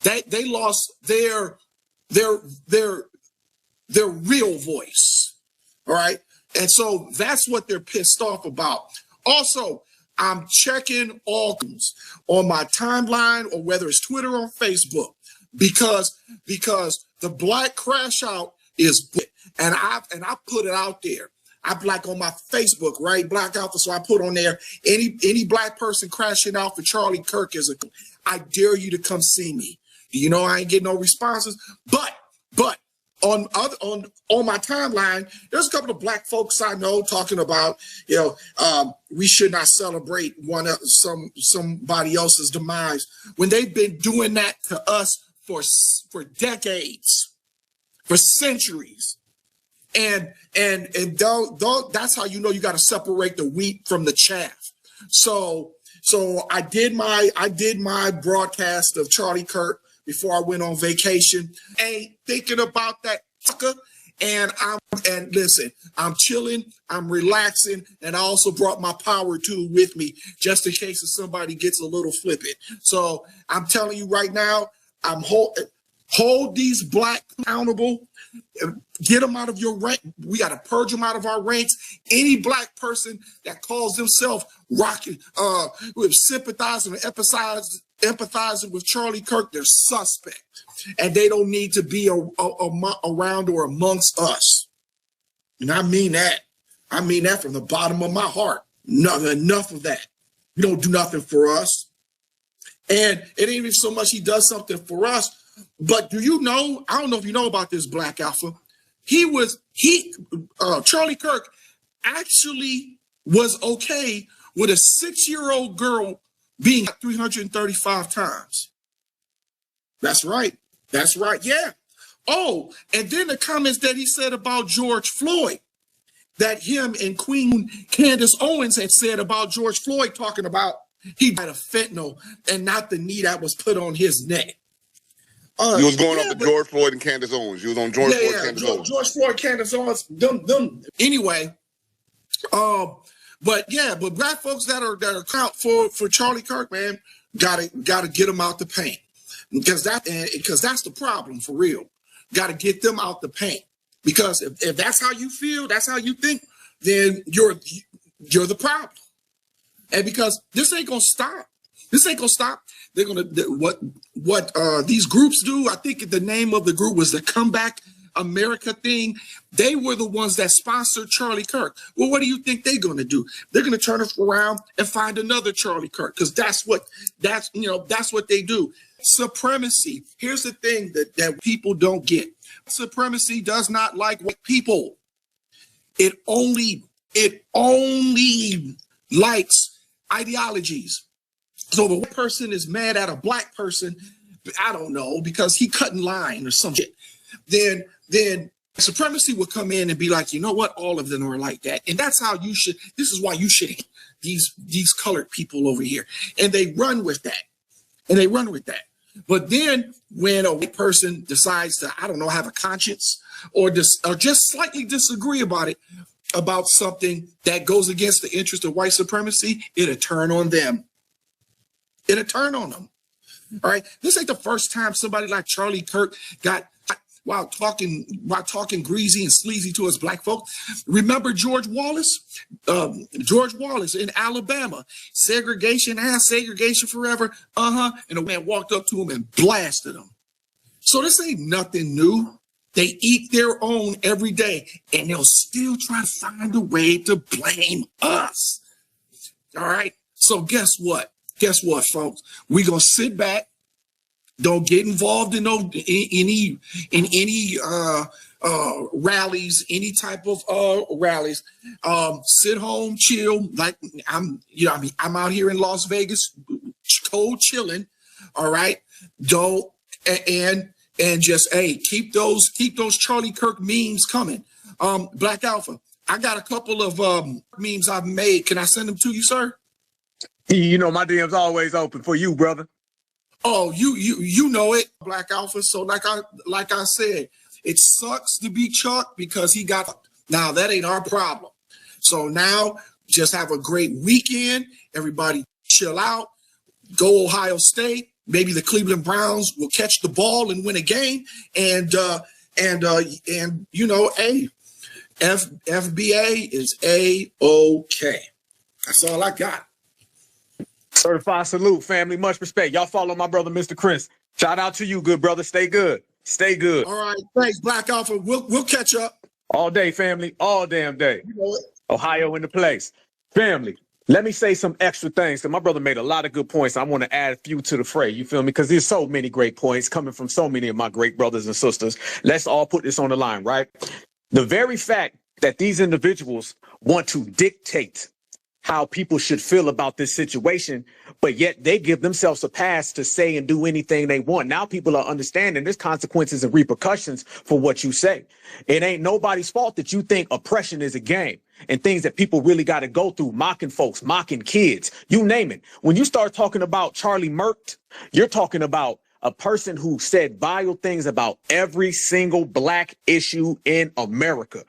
They lost their real voice. All right. And so that's what they're pissed off about. Also, I'm checking all on my timeline or whether it's Twitter or Facebook because the Black Crashout is, and I put it out there. I'm like on my Facebook, right? Black Alpha. So I put on there any Black person crashing out for Charlie Kirk I dare you to come see me. You know, I ain't getting no responses, but on my timeline, there's a couple of Black folks I know talking about, we should not celebrate somebody else's demise when they've been doing that to us for decades, for centuries. And that's how you know you got to separate the wheat from the chaff. So I did my broadcast of Charlie Kirk before I went on vacation. Ain't thinking about that sucker. And listen, I'm chilling, I'm relaxing, and I also brought my power tool with me just in case if somebody gets a little flippant. So I'm telling you right now, I'm hold these black accountable, get them out of your rank. We got to purge them out of our ranks. Any black person that calls themselves rocking, with sympathizing or empathizing with Charlie Kirk, they're suspect. And they don't need to be around or amongst us. And I mean that. I mean that from the bottom of my heart. Enough of that. You don't do nothing for us. And it ain't even so much he does something for us, but do you know, I don't know if you know about this, Black Alpha. Charlie Kirk actually was okay with a 6-year-old girl being 335 times. That's right. That's right. Yeah. Oh, and then the comments that he said about George Floyd, that him and Queen Candace Owens had said about George Floyd, talking about he died of fentanyl and not the knee that was put on his neck. You was going up to George Floyd and Candace Owens. You was on George Floyd, Candace Owens. George Floyd, Candace Owens. Them. Anyway, but black folks that are count for Charlie Kirk, man, gotta get them out the paint. Because that's the problem for real. Got to get them out the paint. Because if that's how you feel, that's how you think, then you're the problem. And because this ain't gonna stop. This ain't gonna stop. They're gonna what these groups do. I think the name of the group was the Comeback America thing. They were the ones that sponsored Charlie Kirk. Well, what do you think they're gonna do? They're gonna turn us around and find another Charlie Kirk, because that's what they do. Supremacy. Here's the thing that people don't get. Supremacy does not like white people. It only likes ideologies. So the white person is mad at a black person, I don't know, because he cut in line or some shit. Then supremacy will come in and be like, you know what? All of them are like that. And that's how you should, this is why you should hate these colored people over here. And they run with that. But then when a white person decides to, I don't know, have a conscience or just slightly disagree about something that goes against the interest of white supremacy, it'll turn on them. It'll turn on them. All right. This ain't the first time somebody like Charlie Kirk got while talking greasy and sleazy to us black folks. Remember George Wallace? George Wallace in Alabama. Segregation forever. And a man walked up to him and blasted him. So this ain't nothing new. They eat their own every day, and they'll still try to find a way to blame us. All right. So guess what? Guess what, folks? We're gonna sit back. Don't get involved in any rallies, any type of rallies. Sit home, chill. Like I'm out here in Las Vegas, cold chilling. All right. Don't and just keep those Charlie Kirk memes coming. Black Alpha, I got a couple of memes I've made. Can I send them to you, sir? You know my DM's always open for you, brother. Oh, you know it, Black Alpha. So like I said, it sucks to be Chuck because he got. Now that ain't our problem. So now just have a great weekend. Everybody chill out. Go Ohio State. Maybe the Cleveland Browns will catch the ball and win a game. And you know, FBA is A-OK. That's all I got. Certified salute, family. Much respect. Y'all follow my brother, Mr. Chris. Shout out to you, good brother. Stay good. Stay good. All right. Thanks, Black Alpha. We'll catch up. All day, family. All damn day. You know it. Ohio in the place. Family, let me say some extra things, because my brother made a lot of good points. I want to add a few to the fray. You feel me? Because there's so many great points coming from so many of my great brothers and sisters. Let's all put this on the line, right? The very fact that these individuals want to dictate how people should feel about this situation, but yet they give themselves a pass to say and do anything they want. Now people are understanding there's consequences and repercussions for what you say. It ain't nobody's fault that you think oppression is a game and things that people really got to go through, mocking folks, mocking kids, you name it. When you start talking about Charlie Murked, you're talking about a person who said vile things about every single black issue in America.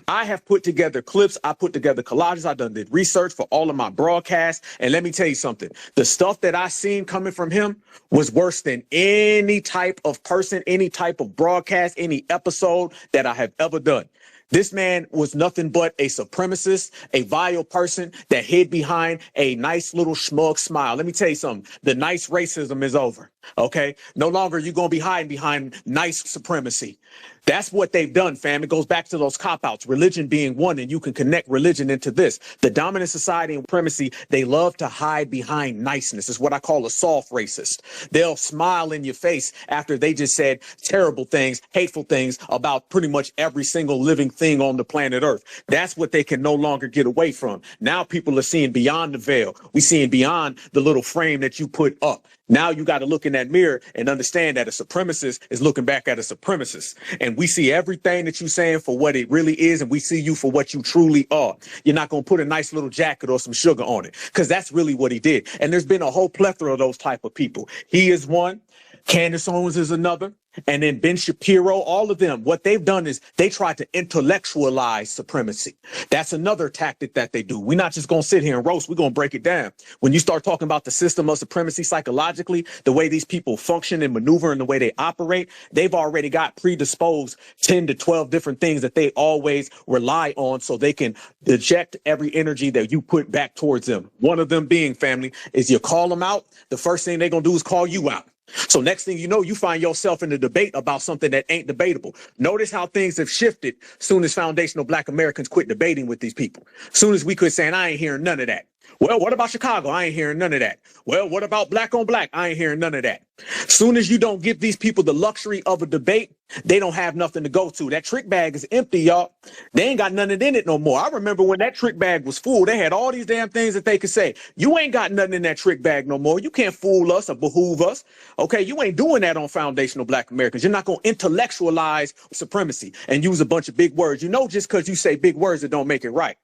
I have put together clips. I put together collages. I did research for all of my broadcasts. And let me tell you something. The stuff that I seen coming from him was worse than any type of person, any type of broadcast, any episode that I have ever done. This man was nothing but a supremacist, a vile person that hid behind a nice little smug smile. Let me tell you something. The nice racism is over. Okay. No longer are you going to be hiding behind nice supremacy. That's what they've done, fam. It goes back to those cop-outs, religion being one, and you can connect religion into this. The dominant society and supremacy, they love to hide behind niceness. It's what I call a soft racist. They'll smile in your face after they just said terrible things, hateful things about pretty much every single living thing on the planet Earth. That's what they can no longer get away from. Now people are seeing beyond the veil. We're seeing beyond the little frame that you put up. Now you got to look in that mirror and understand that a supremacist is looking back at a supremacist. And we see everything that you're saying for what it really is, and we see you for what you truly are. You're not going to put a nice little jacket or some sugar on it, because that's really what he did. And there's been a whole plethora of those type of people. He is one. Candace Owens is another. And then Ben Shapiro, all of them, what they've done is they tried to intellectualize supremacy. That's another tactic that they do. We're not just going to sit here and roast. We're going to break it down. When you start talking about the system of supremacy psychologically, the way these people function and maneuver and the way they operate, they've already got predisposed 10 to 12 different things that they always rely on so they can eject every energy that you put back towards them. One of them being, family, is you call them out. The first thing they're going to do is call you out. So next thing you know, you find yourself in a debate about something that ain't debatable. Notice how things have shifted soon as foundational Black Americans quit debating with these people. Soon as we quit saying, I ain't hearing none of that. Well, what about Chicago? I ain't hearing none of that. Well, what about black on black? I ain't hearing none of that. Soon as you don't give these people the luxury of a debate, they don't have nothing to go to. That trick bag is empty, y'all. They ain't got nothing in it no more. I remember when that trick bag was full, they had all these damn things that they could say. You ain't got nothing in that trick bag no more. You can't fool us or behoove us. Okay, you ain't doing that on foundational Black Americans. You're not going to intellectualize supremacy and use a bunch of big words. You know, just because you say big words, it don't make it right.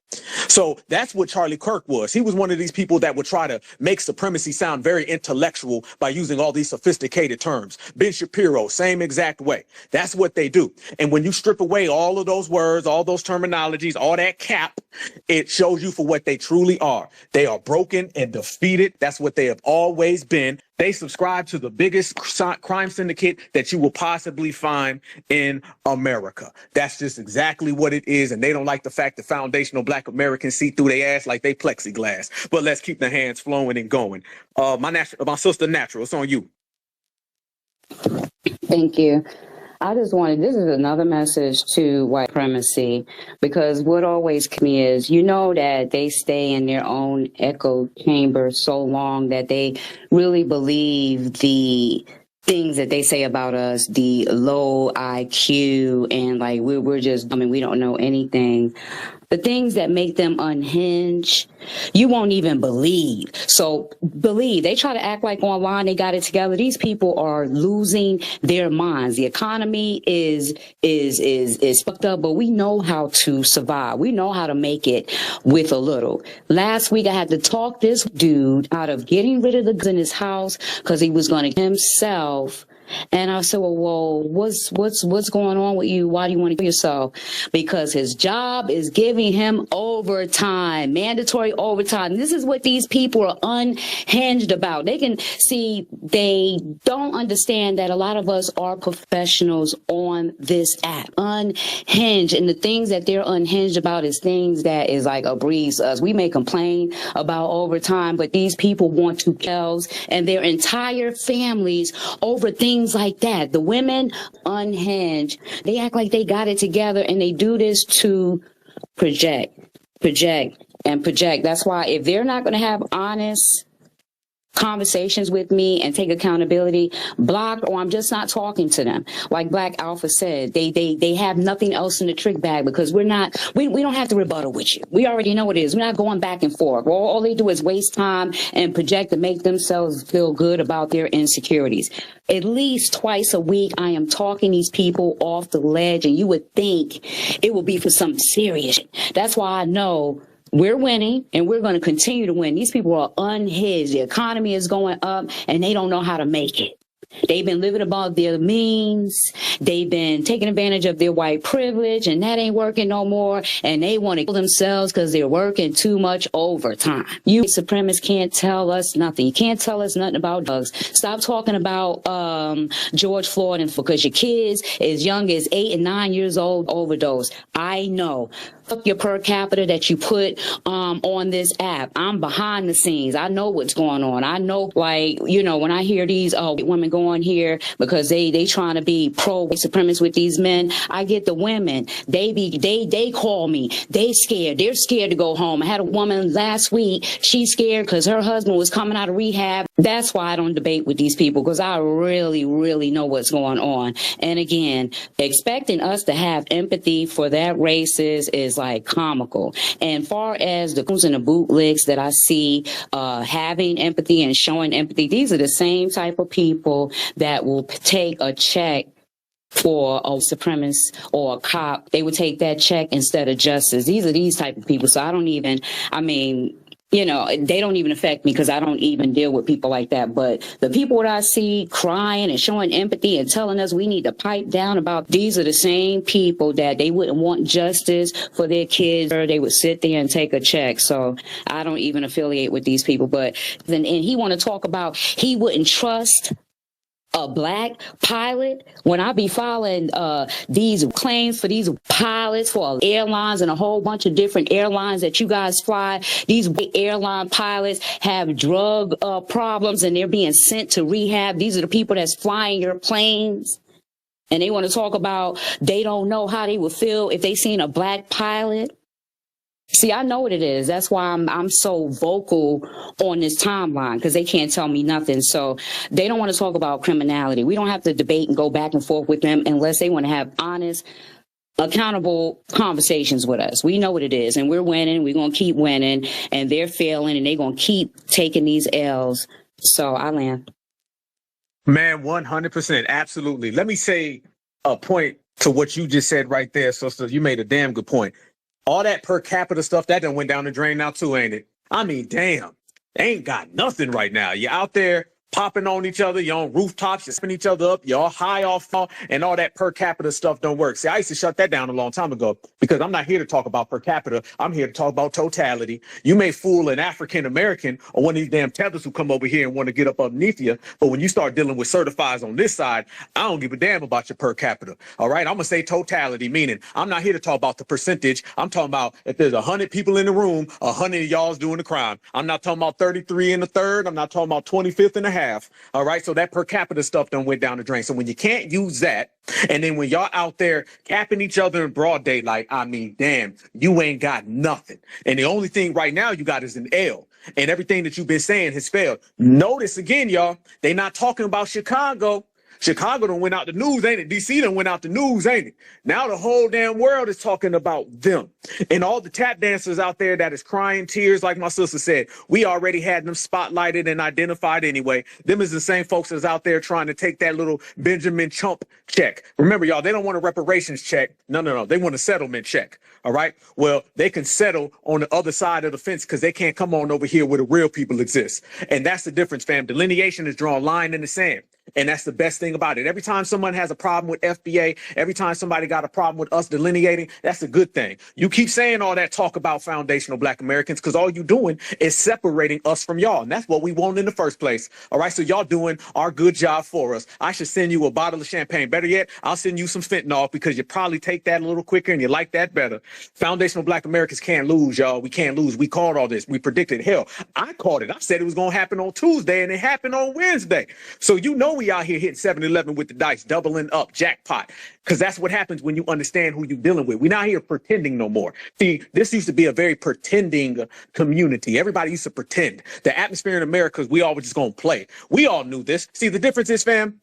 So that's what Charlie Kirk was. He was one of these people that would try to make supremacy sound very intellectual by using all these sophisticated terms. Ben Shapiro, same exact way. That's what they do. And when you strip away all of those words, all those terminologies, all that cap, it shows you for what they truly are. They are broken and defeated. That's what they have always been. They subscribe to the biggest crime syndicate that you will possibly find in America. That's just exactly what it is. And they don't like the fact that foundational Black Americans see through their ass like they plexiglass. But let's keep the hands flowing and going. My sister Natural, it's on you. Thank you. I just wanted, this is another message to white supremacy, because what always comes me is, you know, that they stay in their own echo chamber so long that they really believe the things that they say about us, the low IQ, and like we're just, I mean, we don't know anything. The things that make them unhinged, you won't even believe. So believe. They try to act like online they got it together. These people are losing their minds. The economy is fucked up, but we know how to survive. We know how to make it with a little. Last week I had to talk this dude out of getting rid of the guns in his house because he was going to himself. And I said, well, what's going on with you? Why do you want to kill yourself? Because his job is giving him overtime, mandatory overtime. This is what these people are unhinged about. They can see, they don't understand that a lot of us are professionals on this app, unhinged. And the things that they're unhinged about is things that is like a breeze to us. We may complain about overtime, but these people want to kill and their entire families over things like that. The women unhinged. They act like they got it together, and they do this to project. That's why if they're not going to have honest conversations with me and take accountability, block, or I'm just not talking to them. Like Black Alpha said, they have nothing else in the trick bag, because we don't have to rebuttal with you. We already know what it is. We're not going back and forth. All they do is waste time and project to make themselves feel good about their insecurities. At least twice a week, I am talking these people off the ledge, and you would think it would be for something serious. That's why I know we're winning, and we're going to continue to win. These people are unhinged. The economy is going up, and they don't know how to make it. They've been living above their means. They've been taking advantage of their white privilege, and that ain't working no more. And they want to kill themselves because they're working too much overtime. You supremacists can't tell us nothing. You can't tell us nothing about drugs. Stop talking about George Floyd, and because your kids as young as 8 and 9 years old overdose. I know. Fuck your per capita that you put on this app. I'm behind the scenes. I know what's going on. I know, like, you know, when I hear these women go on here because they trying to be pro supremacist with these men, I get the women. They call me. They scared. They're scared to go home. I had a woman last week. She's scared because her husband was coming out of rehab. That's why I don't debate with these people, because I really, really know what's going on. And again, expecting us to have empathy for that races is like comical. And far as the coons and the bootlicks that I see having empathy and showing empathy, these are the same type of people that will take a check for a supremacist or a cop. They would take that check instead of justice. These are these type of people. So you know, they don't even affect me because I don't even deal with people like that. But the people that I see crying and showing empathy and telling us we need to pipe down about, these are the same people that they wouldn't want justice for their kids, or they would sit there and take a check. So I don't even affiliate with these people. But then, and he want to talk about he wouldn't trust a black pilot. When I be filing these claims for these pilots for airlines and a whole bunch of different airlines that you guys fly, these airline pilots have drug problems and they're being sent to rehab. These are the people that's flying your planes. And they want to talk about they don't know how they would feel if they seen a black pilot. See, I know what it is. That's why I'm so vocal on this timeline, because they can't tell me nothing. So they don't want to talk about criminality. We don't have to debate and go back and forth with them unless they want to have honest, accountable conversations with us. We know what it is, and we're winning. We're going to keep winning, and they're failing, and they're going to keep taking these L's. So I land. Man, 100%. Absolutely. Let me say a point to what you just said right there, sister. You made a damn good point. All that per capita stuff, that done went down the drain now too, ain't it? I mean, damn, they ain't got nothing right now. You're out there popping on each other, you're on rooftops, you're spinning each other up, you're all high off, and all that per capita stuff don't work. See, I used to shut that down a long time ago because I'm not here to talk about per capita. I'm here to talk about totality. You may fool an African American or one of these damn tethers who come over here and want to get up underneath you, but when you start dealing with certifieds on this side, I don't give a damn about your per capita. All right, I'm gonna say totality, meaning I'm not here to talk about the percentage. I'm talking about if there's 100 people in the room, 100 of y'all's doing the crime. I'm not talking about 33 in the third. I'm not talking about 25th and a half. All right, so that per capita stuff done went down the drain. So when you can't use that, and then when y'all out there capping each other in broad daylight, I mean, damn, you ain't got nothing. And the only thing right now you got is an L. And everything that you've been saying has failed. Notice again, y'all, they not talking about Chicago. Chicago done went out the news, ain't it? DC done went out the news, ain't it? Now the whole damn world is talking about them. And all the tap dancers out there that is crying tears, like my sister said, we already had them spotlighted and identified anyway. Them is the same folks that's out there trying to take that little Benjamin Chump check. Remember, y'all, they don't want a reparations check. No. They want a settlement check. All right. Well, they can settle on the other side of the fence because they can't come on over here where the real people exist. And that's the difference, fam. Delineation is drawing a line in the sand. And that's the best thing about it. Every time someone has a problem with FBA, every time somebody got a problem with us delineating, that's a good thing. You keep saying all that talk about foundational Black Americans because all you doing is separating us from y'all. And that's what we want in the first place. All right. So y'all doing our good job for us. I should send you a bottle of champagne. Better yet, I'll send you some fentanyl because you probably take that a little quicker and you like that better. Foundational Black Americans can't lose, y'all. We can't lose. We called all this. We predicted. Hell, I called it. I said it was going to happen on Tuesday and it happened on Wednesday. So you know we out here hitting 7-11 with the dice, doubling up, jackpot. Because that's what happens when you understand who you're dealing with. We're not here pretending no more. See, this used to be a very pretending community. Everybody used to pretend. The atmosphere in America, we all were just going to play. We all knew this. See, the difference is, fam,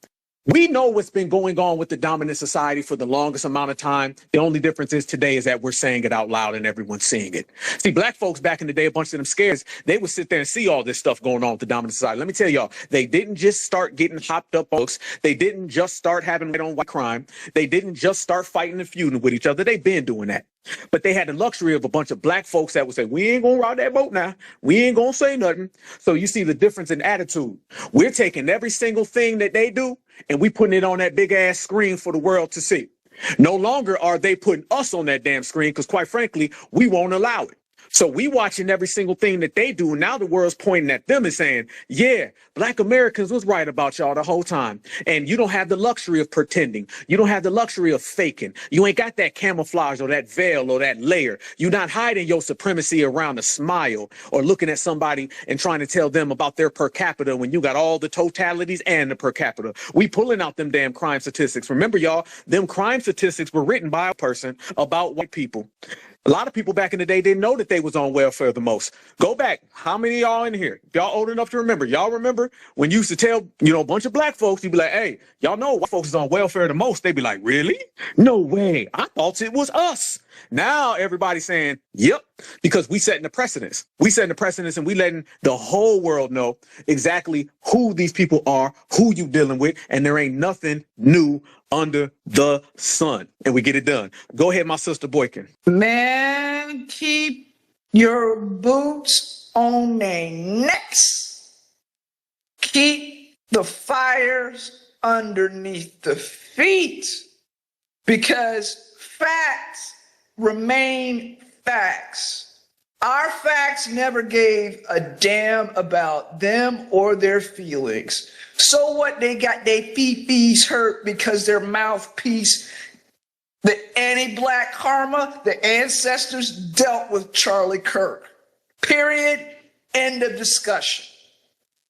We know what's been going on with the dominant society for the longest amount of time. The only difference is today is that we're saying it out loud and everyone's seeing it. See, black folks back in the day, a bunch of them scares, they would sit there and see all this stuff going on with the dominant society. Let me tell y'all, they didn't just start getting hopped up on books. They didn't just start having white on white crime. They didn't just start fighting and feuding with each other. They've been doing that. But they had the luxury of a bunch of black folks that would say, we ain't gonna ride that boat now. We ain't gonna say nothing. So you see the difference in attitude. We're taking every single thing that they do and we putting it on that big ass screen for the world to see. No longer are they putting us on that damn screen because quite frankly, we won't allow it. So we watching every single thing that they do. And now the world's pointing at them and saying, yeah, black Americans was right about y'all the whole time. And you don't have the luxury of pretending. You don't have the luxury of faking. You ain't got that camouflage or that veil or that layer. You're not hiding your supremacy around a smile or looking at somebody and trying to tell them about their per capita when you got all the totalities and the per capita. We pulling out them damn crime statistics. Remember, y'all, them crime statistics were written by a person about white people. A lot of people back in the day didn't know that they was on welfare the most. Go back. How many of y'all in here? Y'all old enough to remember? Y'all remember when you used to tell, a bunch of black folks, you'd be like, hey, y'all know white folks is on welfare the most. They'd be like, really? No way. I thought it was us. Now everybody's saying, yep, because we setting the precedence. We setting the precedence and we letting the whole world know exactly who these people are, who you dealing with, and there ain't nothing new under the sun. And we get it done. Go ahead, my sister Boykin. Man, keep your boots on their necks. Keep the fires underneath the feet, because facts remain facts. Our facts never gave a damn about them or their feelings. So what, they got their fee-fees hurt because their mouthpiece, the anti-black karma, the ancestors dealt with Charlie Kirk. Period. End of discussion.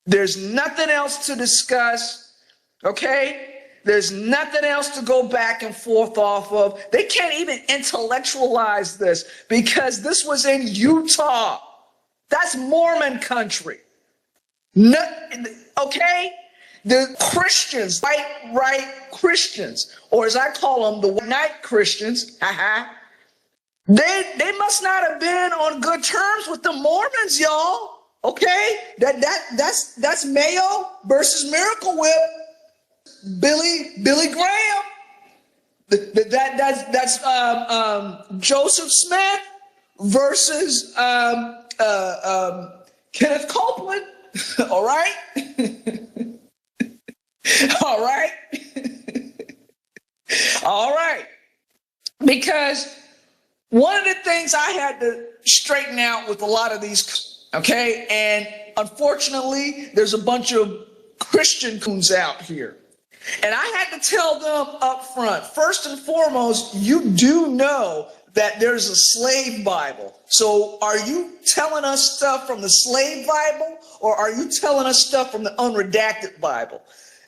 There's nothing else to discuss, okay? There's nothing else to go back and forth off of. They can't even intellectualize this because this was in Utah. That's Mormon country. No, okay? The Christians, right Christians, or as I call them, the white knight Christians, they must not have been on good terms with the Mormons, y'all. Okay? That's Mayo versus Miracle Whip. Billy Graham. That's Joseph Smith versus Kenneth Copeland. All right. All right. All right. Because one of the things I had to straighten out with a lot of these, okay, and unfortunately, there's a bunch of Christian coons out here. And I had to tell them up front, first and foremost, you do know that there's a slave Bible. So are you telling us stuff from the slave Bible, or are you telling us stuff from the unredacted Bible?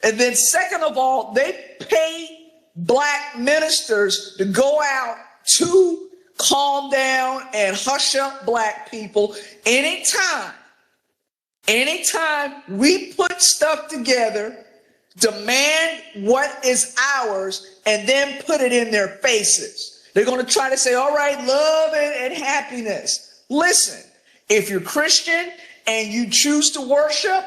And then second of all, they pay black ministers to go out to calm down and hush up black people anytime we put stuff together, demand what is ours, and then put it in their faces. They're going to try to say, all right, love and happiness. Listen, if you're Christian and you choose to worship,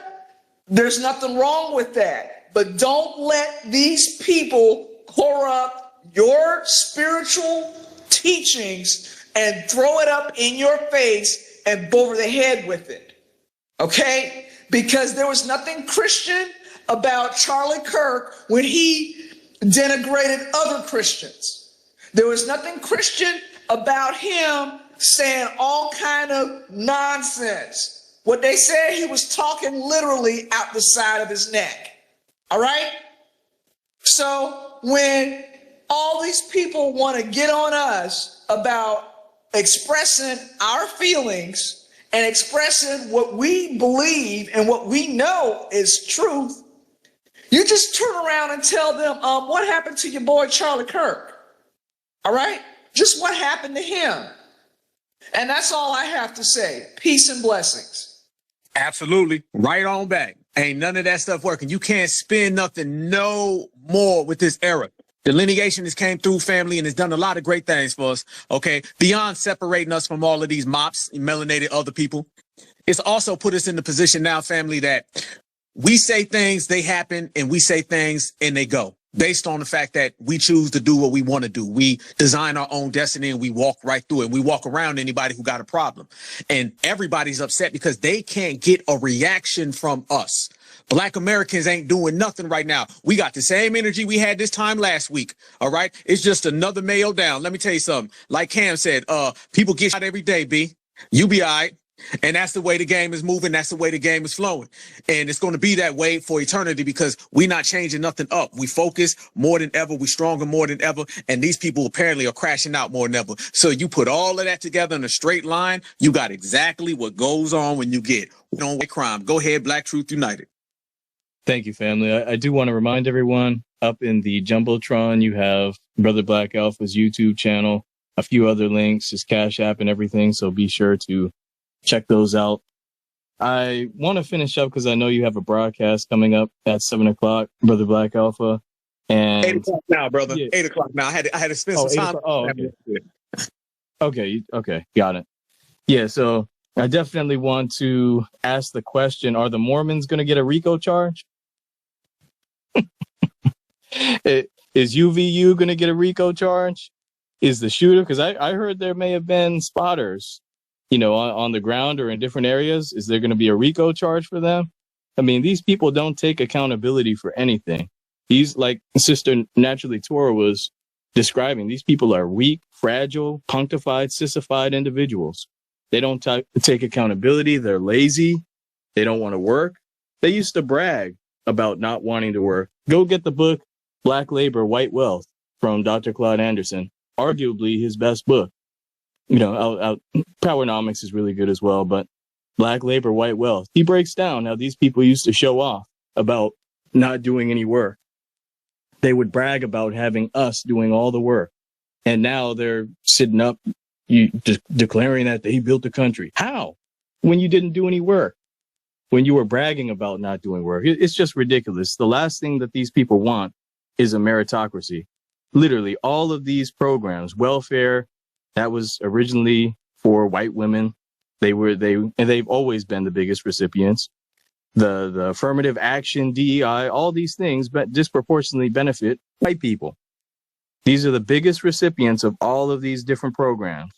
there's nothing wrong with that. But don't let these people corrupt your spiritual teachings and throw it up in your face and over the head with it. Okay? Because there was nothing Christian about Charlie Kirk when he denigrated other Christians. There was nothing Christian about him saying all kind of nonsense. What they said, he was talking literally out the side of his neck. All right? So when all these people want to get on us about expressing our feelings and expressing what we believe and what we know is truth, you just turn around and tell them, what happened to your boy Charlie Kirk? All right? Just what happened to him? And that's all I have to say. Peace and blessings. Absolutely. Right on back. Ain't none of that stuff working. You can't spin nothing no more with this era. Delineation has came through, family, and has done a lot of great things for us. Okay. Beyond separating us from all of these mops, melanated other people, it's also put us in the position now, family, that we say things, they happen, and we say things and they go, based on the fact that we choose to do what we want to do. We design our own destiny and we walk right through it. And we walk around anybody who got a problem. And everybody's upset because they can't get a reaction from us. Black Americans ain't doing nothing right now. We got the same energy we had this time last week. All right. It's just another mail down. Let me tell you something. Like Cam said, people get shot every day, B. You be all right. And that's the way the game is moving. That's the way the game is flowing. And it's going to be that way for eternity because we're not changing nothing up. We focus more than ever. We stronger more than ever. And these people apparently are crashing out more than ever. So you put all of that together in a straight line, you got exactly what goes on when you get on white crime. Go ahead, Black Truth United. Thank you, family. I do want to remind everyone up in the Jumbotron, you have Brother Black Alpha's YouTube channel, a few other links, his Cash App and everything. So be sure to check those out. I want to finish up because I know you have a broadcast coming up at 7:00, Brother Black Alpha. And 8:00 now, brother. Yeah. 8:00 now. I had to spend some time. Okay. Got it. Yeah, so I definitely want to ask the question, are the Mormons going to get a RICO charge? Is UVU going to get a RICO charge? Is the shooter? Because I heard there may have been spotters, on the ground or in different areas. Is there going to be a RICO charge for them? I mean, these people don't take accountability for anything. These, like Sister Naturally Torah was describing, these people are weak, fragile, punctified, sissified individuals. They don't take accountability. They're lazy. They don't want to work. They used to brag about not wanting to work. Go get the book, Black Labor, White Wealth from Dr. Claude Anderson, arguably his best book. Powernomics is really good as well, but Black Labor, White Wealth. He breaks down how these people used to show off about not doing any work. They would brag about having us doing all the work. And now they're sitting up, declaring that they built the country. How? When you didn't do any work. When you were bragging about not doing work. It's just ridiculous. The last thing that these people want is a meritocracy. Literally, all of these programs, welfare, that was originally for white women. They've always been the biggest recipients. The affirmative action, DEI, all these things but disproportionately benefit white people. These are the biggest recipients of all of these different programs.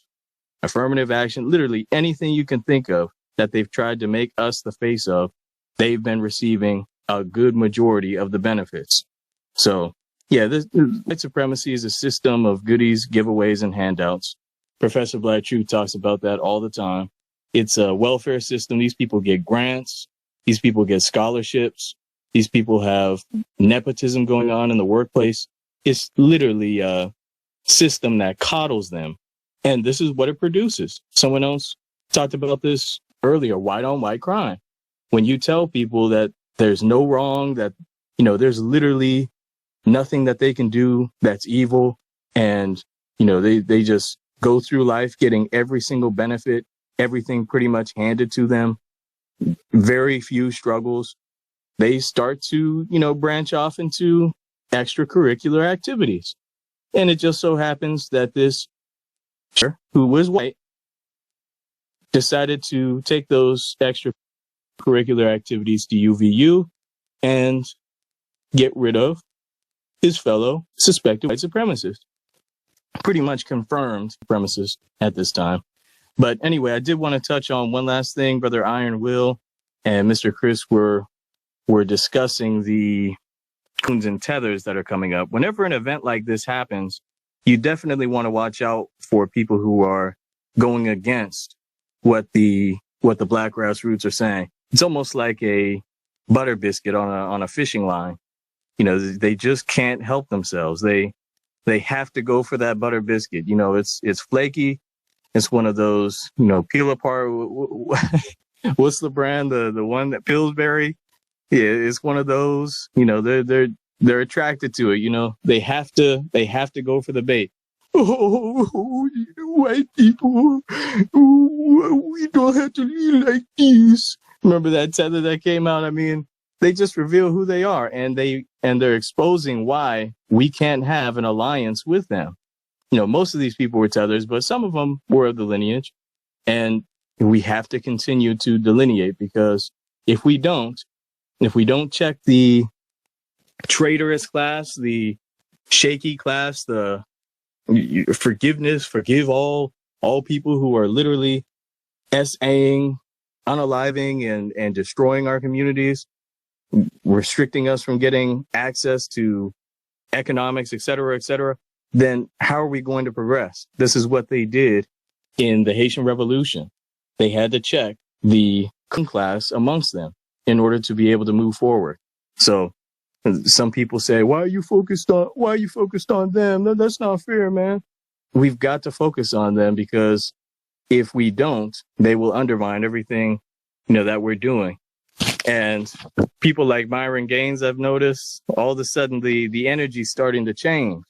Affirmative action, literally anything you can think of that they've tried to make us the face of, they've been receiving a good majority of the benefits. So, yeah, white supremacy is a system of goodies, giveaways, and handouts. Professor Black Truth talks about that all the time. It's a welfare system. These people get grants. These people get scholarships. These people have nepotism going on in the workplace. It's literally a system that coddles them. And this is what it produces. Someone else talked about this earlier, white on white crime. When you tell people that there's no wrong, that, there's literally nothing that they can do that's evil. And, they just go through life getting every single benefit, everything pretty much handed to them, very few struggles. They start to, branch off into extracurricular activities. And it just so happens that this who was white decided to take those extracurricular activities to UVU and get rid of his fellow suspected white supremacist. Pretty much confirmed supremacist at this time. But anyway, I did want to touch on one last thing. Brother Iron Will and Mr. Chris were discussing the coons and tethers that are coming up. Whenever an event like this happens, you definitely want to watch out for people who are going against what the black grassroots are saying. It's almost like a butter biscuit on a fishing line. They just can't help themselves. They have to go for that butter biscuit. It's flaky. It's one of those, peel apart. What's the brand? The one that Pillsbury? Yeah, it's one of those. They're attracted to it. They have to go for the bait. Oh, white people, we don't have to live like this. Remember that tether that came out? I mean, they just reveal who they are, and they're exposing why we can't have an alliance with them. You know, most of these people were tethers, but some of them were of the lineage, and we have to continue to delineate, because if we don't check the traitorous class, the shaky class, the forgiveness, forgive all people who are literally SAing, unaliving, and destroying our communities, restricting us from getting access to economics, et cetera, then how are we going to progress? This is what they did in the Haitian Revolution. They had to check the class amongst them in order to be able to move forward. So some people say, why are you focused on them? No, that's not fair, man. We've got to focus on them, because if we don't, they will undermine everything, that we're doing. And people like Myron Gaines, I've noticed, all of a sudden the energy's starting to change.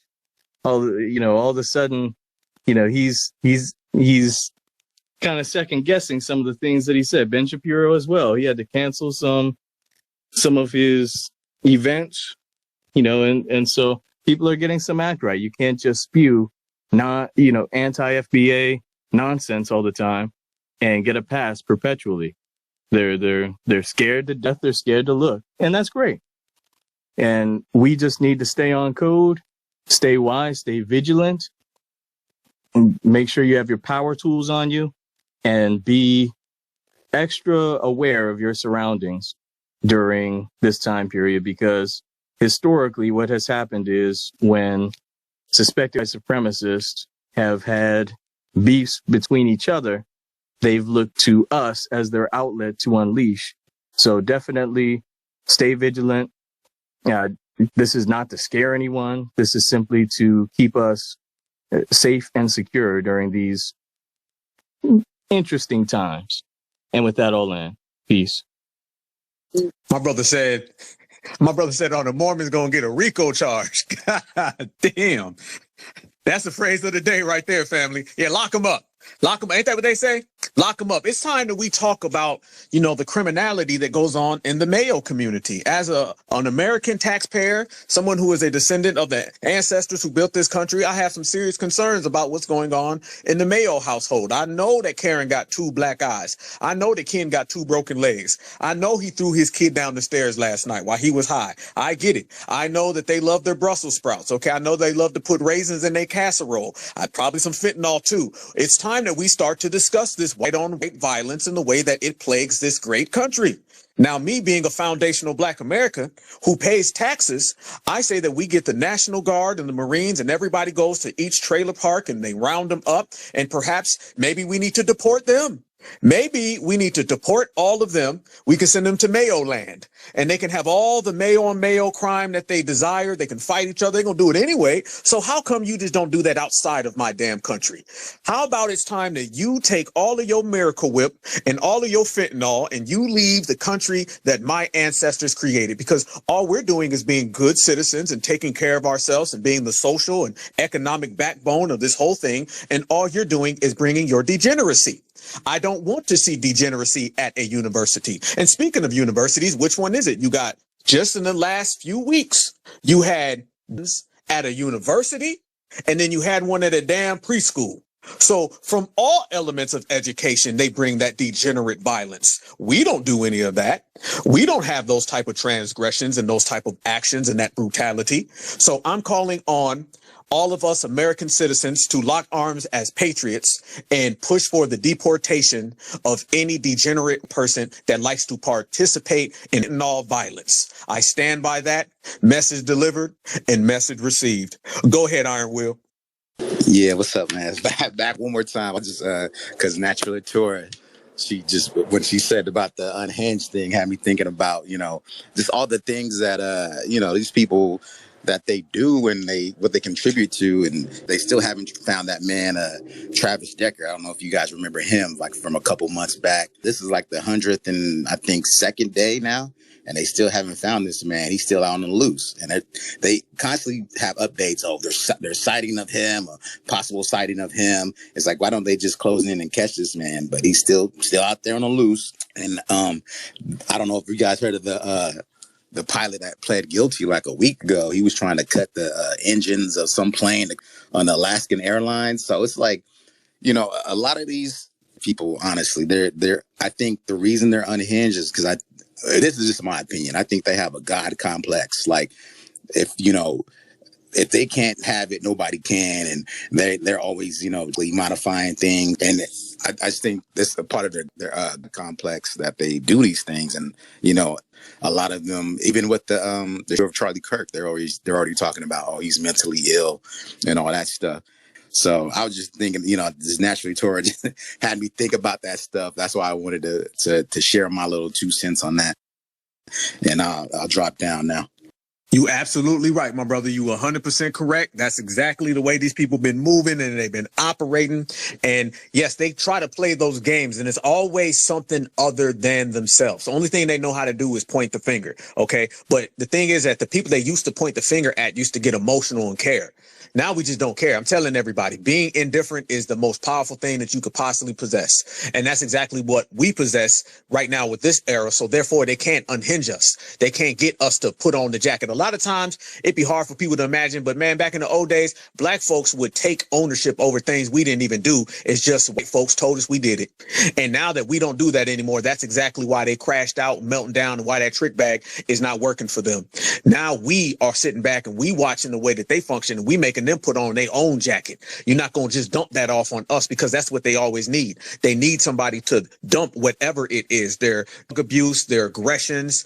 All of a sudden, he's kind of second guessing some of the things that he said. Ben Shapiro as well. He had to cancel some of his events, and so people are getting some act right. You can't just spew anti-FBA nonsense all the time and get a pass perpetually. They're scared to death. They're scared to look, and that's great. And we just need to stay on code, stay wise, stay vigilant, and make sure you have your power tools on you, and be extra aware of your surroundings during this time period, because historically what has happened is when suspected supremacists have had beefs between each other, they've looked to us as their outlet to unleash. So definitely stay vigilant. This is not to scare anyone. This is simply to keep us safe and secure during these interesting times. And with that, I'll end. Peace. My brother said the Mormon's gonna get a RICO charge. God damn. That's the phrase of the day right there, family. Yeah, lock them up. Lock them. Ain't that what they say? Lock them up. It's time that we talk about, the criminality that goes on in the Mayo community. As an American taxpayer, someone who is a descendant of the ancestors who built this country, I have some serious concerns about what's going on in the Mayo household. I know that Karen got 2 black eyes. I know that Ken got 2 broken legs. I know he threw his kid down the stairs last night while he was high. I get it. I know that they love their Brussels sprouts. Okay. I know they love to put raisins in their casserole. Probably some fentanyl too. It's time that we start to discuss this white on white violence in the way that it plagues this great country. Now, me being a foundational black American who pays taxes, I say that we get the National Guard and the Marines, and everybody goes to each trailer park and they round them up, and perhaps maybe we need to deport them. Maybe we need to deport all of them. We can send them to Mayo land, and they can have all the Mayo on Mayo crime that they desire. They can fight each other. They're going to do it anyway. So how come you just don't do that outside of my damn country? How about it's time that you take all of your Miracle Whip and all of your fentanyl and you leave the country that my ancestors created? Because all we're doing is being good citizens and taking care of ourselves and being the social and economic backbone of this whole thing. And all you're doing is bringing your degeneracy. I don't want to see degeneracy at a university. And speaking of universities, which one is it? You got, just in the last few weeks, you had at a university, and then you had one at a damn preschool. So from all elements of education, they bring that degenerate violence. We don't do any of that. We don't have those type of transgressions and those type of actions and that brutality. So I'm calling on all of us American citizens to lock arms as patriots and push for the deportation of any degenerate person that likes to participate in all violence. I stand by that. Message delivered and message received. Go ahead, Iron Will. Yeah, what's up, man? Back one more time. I just because naturally Tora, she just when she said about the unhinged thing had me thinking about just all the things that these people that they do and what they contribute to, and they still haven't found that man, Travis Decker. I don't know if you guys remember him, like from a couple months back. This is like the 100th and I think 2nd day now and they still haven't found this man. He's still out on the loose, and they constantly have updates. Oh, there's sighting of him, a possible sighting of him. It's like, why don't they just close in and catch this man? But he's still out there on the loose. And I don't know if you guys heard of the pilot that pled guilty like a week ago. He was trying to cut the engines of some plane on Alaskan Airlines. So it's like, you know, a lot of these people, honestly, I think the reason they're unhinged is because this is just my opinion. I think they have a God complex. Like, if they can't have it, nobody can. And they're always, modifying things. And I just think this is a part of their complex that they do these things. And, a lot of them, even with the show of Charlie Kirk, they're already talking about, oh, he's mentally ill and all that stuff. So I was just thinking, this naturally Torah just had me think about that stuff. That's why I wanted to share my little 2 cents on that. And I'll drop down now. You absolutely right, my brother. You 100% correct. That's exactly the way these people been moving and they've been operating. And yes, they try to play those games, and it's always something other than themselves. The only thing they know how to do is point the finger. Okay. But the thing is that the people they used to point the finger at used to get emotional and care. Now we just don't care. I'm telling everybody, being indifferent is the most powerful thing that you could possibly possess. And that's exactly what we possess right now with this era. So therefore, they can't unhinge us. They can't get us to put on the jacket. A lot of times it'd be hard for people to imagine. But man, back in the old days, black folks would take ownership over things we didn't even do. It's just white folks told us we did it. And now that we don't do that anymore, that's exactly why they crashed out, melting down, and why that trick bag is not working for them. Now we are sitting back and we watching the way that they function, and we making them put on their own jacket. You're not going to just dump that off on us, because that's what they always need. They need somebody to dump whatever it is, their abuse, their aggressions,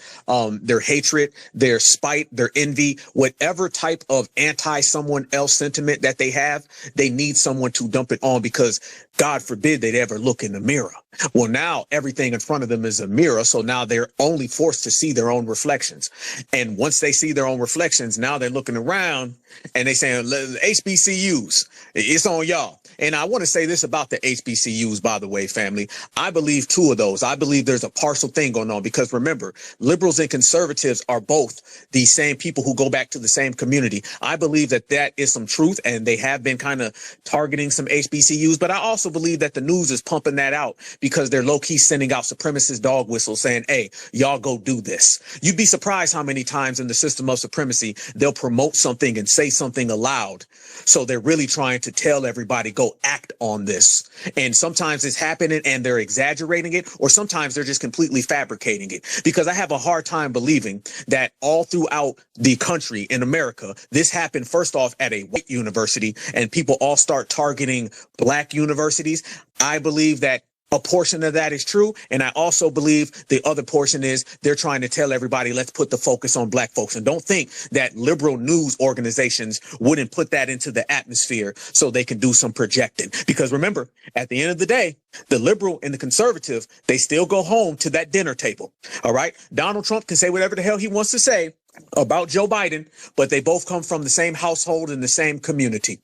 their hatred, their spite, their envy, whatever type of anti-someone else sentiment that they have, they need someone to dump it on, because God forbid they'd ever look in the mirror. Well, now everything in front of them is a mirror. So now they're only forced to see their own reflections. And once they see their own reflections, now they're looking around and they saying, HBCUs, it's on y'all. And I want to say this about the HBCUs, by the way, family. I believe 2 of those. I believe there's a partial thing going on, because remember, liberals and conservatives are both the same people who go back to the same community. I believe that is some truth, and they have been kind of targeting some HBCUs. But I also believe that the news is pumping that out, because they're low-key sending out supremacist dog whistles saying, hey, y'all go do this. You'd be surprised how many times in the system of supremacy they'll promote something and say something aloud. So they're really trying to tell everybody, go act on this. And sometimes it's happening and they're exaggerating it, or sometimes they're just completely fabricating it. Because I have a hard time believing that all throughout the country in America, this happened first off at a white university and people all start targeting black universities. I believe that a portion of that is true. And I also believe the other portion is they're trying to tell everybody, let's put the focus on black folks. And don't think that liberal news organizations wouldn't put that into the atmosphere so they can do some projecting. Because remember, at the end of the day, the liberal and the conservative, they still go home to that dinner table. All right. Donald Trump can say whatever the hell he wants to say about Joe Biden, but they both come from the same household and the same community.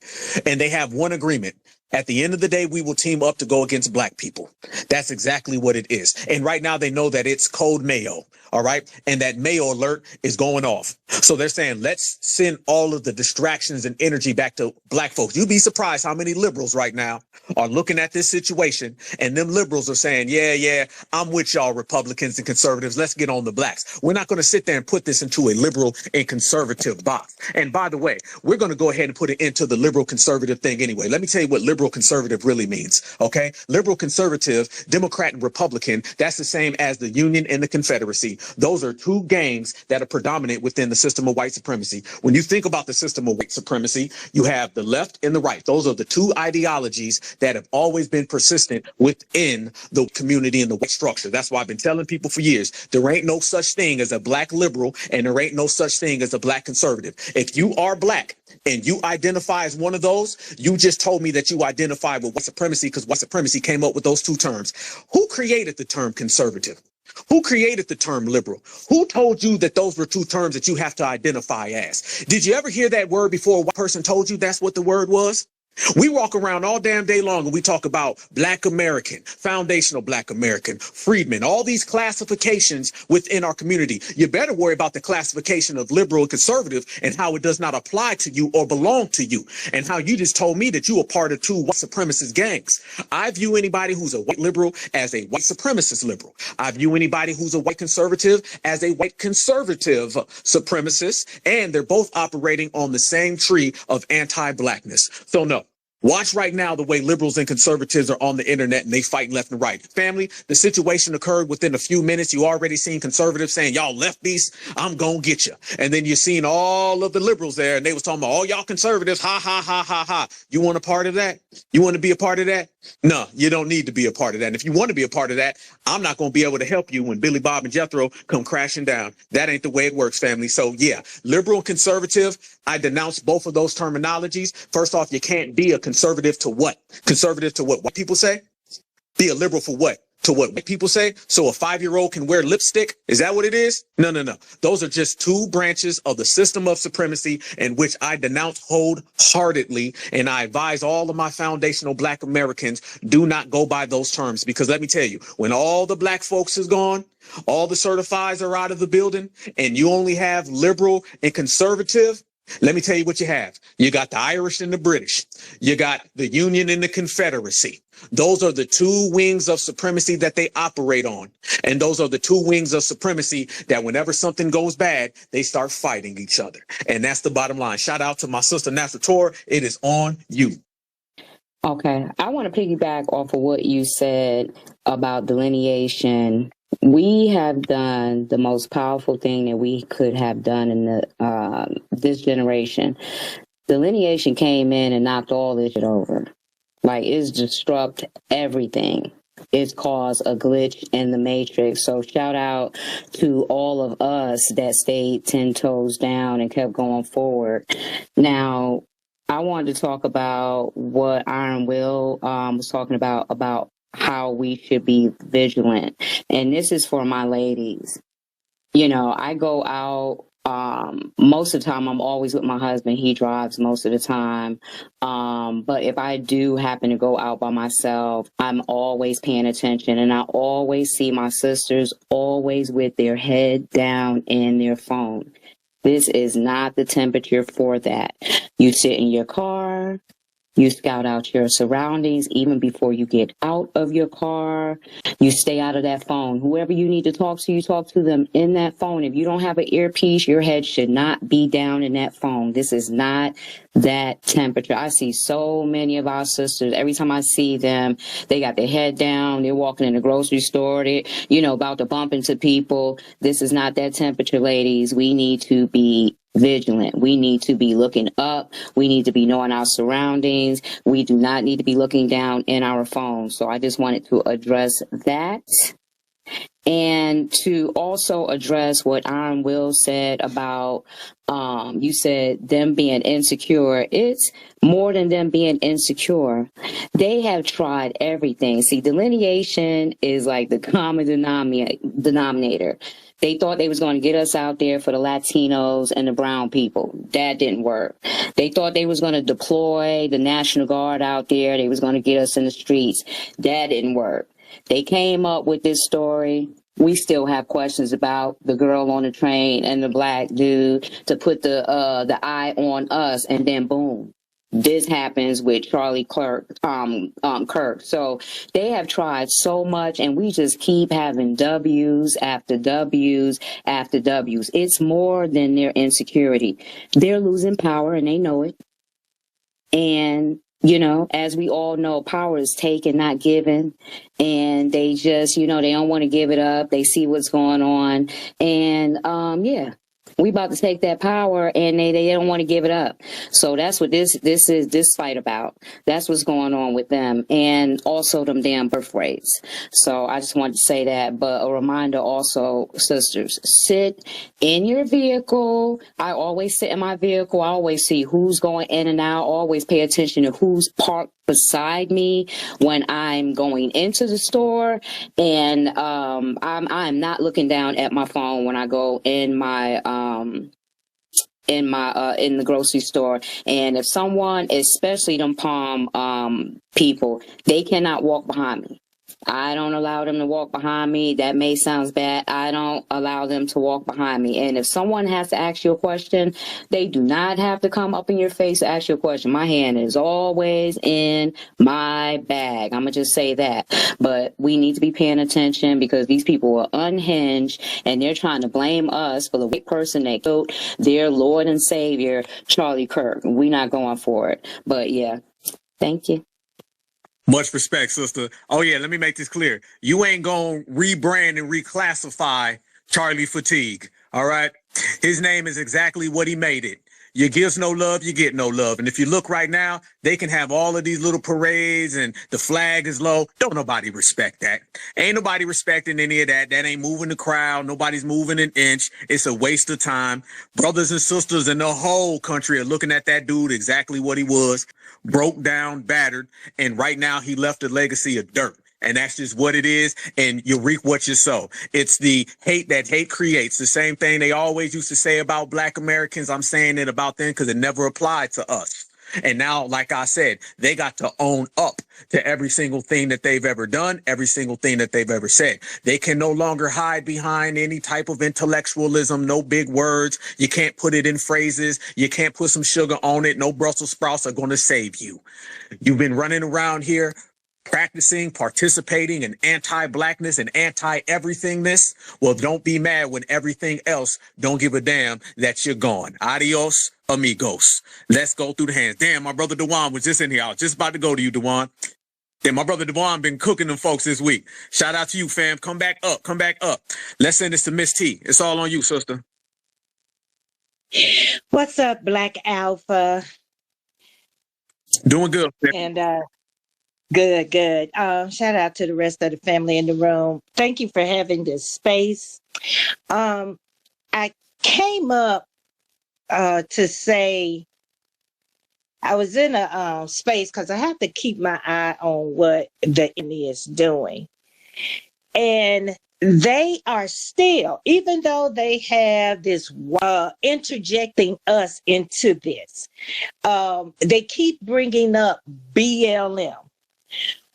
And they have one agreement. At the end of the day, we will team up to go against black people. That's exactly what it is. And right now they know that it's Code Mayo. All right. And that Mayo alert is going off. So they're saying, let's send all of the distractions and energy back to black folks. You'd be surprised how many liberals right now are looking at this situation, and them liberals are saying, yeah, I'm with y'all Republicans and conservatives. Let's get on the blacks. We're not going to sit there and put this into a liberal and conservative box. And by the way, we're going to go ahead and put it into the liberal conservative thing anyway. Let me tell you what liberal conservative really means. OK, liberal conservative, Democrat and Republican. That's the same as the Union and the Confederacy. Those are 2 gangs that are predominant within the system of white supremacy. When you think about the system of white supremacy, you have the left and the right. Those are the 2 ideologies that have always been persistent within the community and the white structure. That's why I've been telling people for years, there ain't no such thing as a black liberal and there ain't no such thing as a black conservative. If you are black and you identify as one of those, you just told me that you identify with white supremacy, because white supremacy came up with those 2 terms. Who created the term conservative? Who created the term liberal? Who told you that those were 2 terms that you have to identify as? Did you ever hear that word before a white person told you that's what the word was? We walk around all damn day long and we talk about Black American, foundational Black American, freedmen, all these classifications within our community. You better worry about the classification of liberal and conservative and how it does not apply to you or belong to you, and how you just told me that you are part of two white supremacist gangs. I view anybody who's a white liberal as a white supremacist liberal. I view anybody who's a white conservative as a white conservative supremacist, and they're both operating on the same tree of anti-blackness. So no. Watch right now the way liberals and conservatives are on the internet and they fighting left and right. Family, the situation occurred within a few minutes. You already seen conservatives saying, y'all lefties, I'm gonna get you. And then you seen all of the liberals there and they was talking about, oh, y'all conservatives, ha, ha, ha, ha, ha. You want a part of that? You want to be a part of that? No, you don't need to be a part of that. And if you want to be a part of that, I'm not going to be able to help you when Billy Bob and Jethro come crashing down. That ain't the way it works, family. So yeah, liberal and conservative, I denounce both of those terminologies. First off, you can't be a conservative to what? Conservative to what white people say? Be a liberal for what? To what white people say? So a 5-year-old can wear lipstick? Is that what it is? No, no, no. Those are just two branches of the system of supremacy in which I denounce wholeheartedly. And I advise all of my foundational Black Americans, do not go by those terms. Because let me tell you, when all the Black folks is gone, all the certifieds are out of the building, and you only have liberal and conservative, let me tell you what you have. You got the Irish and the British. You got the Union and the Confederacy. Those are the two wings of supremacy that they operate on. And those are the two wings of supremacy that whenever something goes bad, they start fighting each other. And that's the bottom line. Shout out to my sister, Tor. It is on you. Okay. I want to piggyback off of what you said about delineation. We have done the most powerful thing that we could have done in the this generation. Delineation came in and knocked all this shit over. Like, it's disrupt everything. It's caused a glitch in the matrix. So shout out to all of us that stayed 10 toes down and kept going forward. Now, I wanted to talk about what Iron Will was talking about how we should be vigilant. And this is for my ladies. You know, I go out, most of the time I'm always with my husband. He drives most of the time. But if I do happen to go out by myself, I'm always paying attention. And I always see my sisters always with their head down in their phone. This is not the temperature for that. You sit in your car. You scout out your surroundings even before you get out of your car. You stay out of that phone. Whoever you need to talk to, you talk to them in that phone. If you don't have an earpiece, your head should not be down in that phone. This is not that temperature. I see so many of our sisters. Every time I see them, they got their head down. They're walking in the grocery store. They're, about to bump into people. This is not that temperature, ladies. We need to be vigilant. We need to be looking up. We need to be knowing our surroundings. We do not need to be looking down in our phones. So I just wanted to address that. And to also address what Iron Will said about, you said them being insecure. It's more than them being insecure. They have tried everything. See, delineation is like the common denominator. They thought they was going to get us out there for the Latinos and the brown people. That didn't work. They thought they was going to deploy the National Guard out there. They was going to get us in the streets. That didn't work. They came up with this story. We still have questions about the girl on the train and the black dude to put the eye on us, and then boom. This happens with Charlie Kirk. So they have tried so much, and we just keep having W's after W's after W's. It's more than their insecurity. They're losing power, and they know it. And, as we all know, power is taken, not given. And they just, they don't want to give it up. They see what's going on. And, we about to take that power, and they don't want to give it up. So that's what this fight about. That's what's going on with them, and also them damn birth rates. So I just wanted to say that. But a reminder also, sisters, sit in your vehicle. I always sit in my vehicle. I always see who's going in and out. I always pay attention to who's parked beside me when I'm going into the store, and I'm not looking down at my phone when I go in my in my in the grocery store, and if someone, especially them palm people, they cannot walk behind me. I don't allow them to walk behind me. That may sound bad. I don't allow them to walk behind me. And if someone has to ask you a question, they do not have to come up in your face to ask you a question. My hand is always in my bag. I'm going to just say that. But we need to be paying attention, because these people are unhinged and they're trying to blame us for the white person that killed their Lord and Savior, Charlie Kirk. We're not going for it. But yeah, thank you. Much respect, sister. Oh, yeah, let me make this clear. You ain't going to rebrand and reclassify Charlie Fatigue, all right? His name is exactly what he made it. You gives no love, you get no love. And if you look right now, they can have all of these little parades and the flag is low. Don't nobody respect that. Ain't nobody respecting any of that. That ain't moving the crowd. Nobody's moving an inch. It's a waste of time. Brothers and sisters in the whole country are looking at that dude exactly what he was, broke down, battered, and right now he left a legacy of dirt. And that's just what it is. And you reap what you sow. It's the hate that hate creates. The same thing they always used to say about Black Americans. I'm saying it about them because it never applied to us. And now, like I said, they got to own up to every single thing that they've ever done, every single thing that they've ever said. They can no longer hide behind any type of intellectualism, no big words. You can't put it in phrases. You can't put some sugar on it. No Brussels sprouts are going to save you. You've been running around here practicing, participating in anti-blackness and anti-everythingness. Well, don't be mad when everything else don't give a damn that you're gone. Adios, amigos. Let's go through the hands. Damn, my brother Dewan was just in here. I was just about to go to you, Dewan. Damn, my brother Dewan been cooking them folks this week. Shout out to you, fam. Come back up. Come back up. Let's send this to Miss T. It's all on you, sister. What's up, Black Alpha? Doing good, fam. And good. Shout out to the rest of the family in the room. Thank you for having this space. I came up to say I was in a space because I have to keep my eye on what the enemy is doing. And they are still, even though they have this interjecting us into this, they keep bringing up BLM.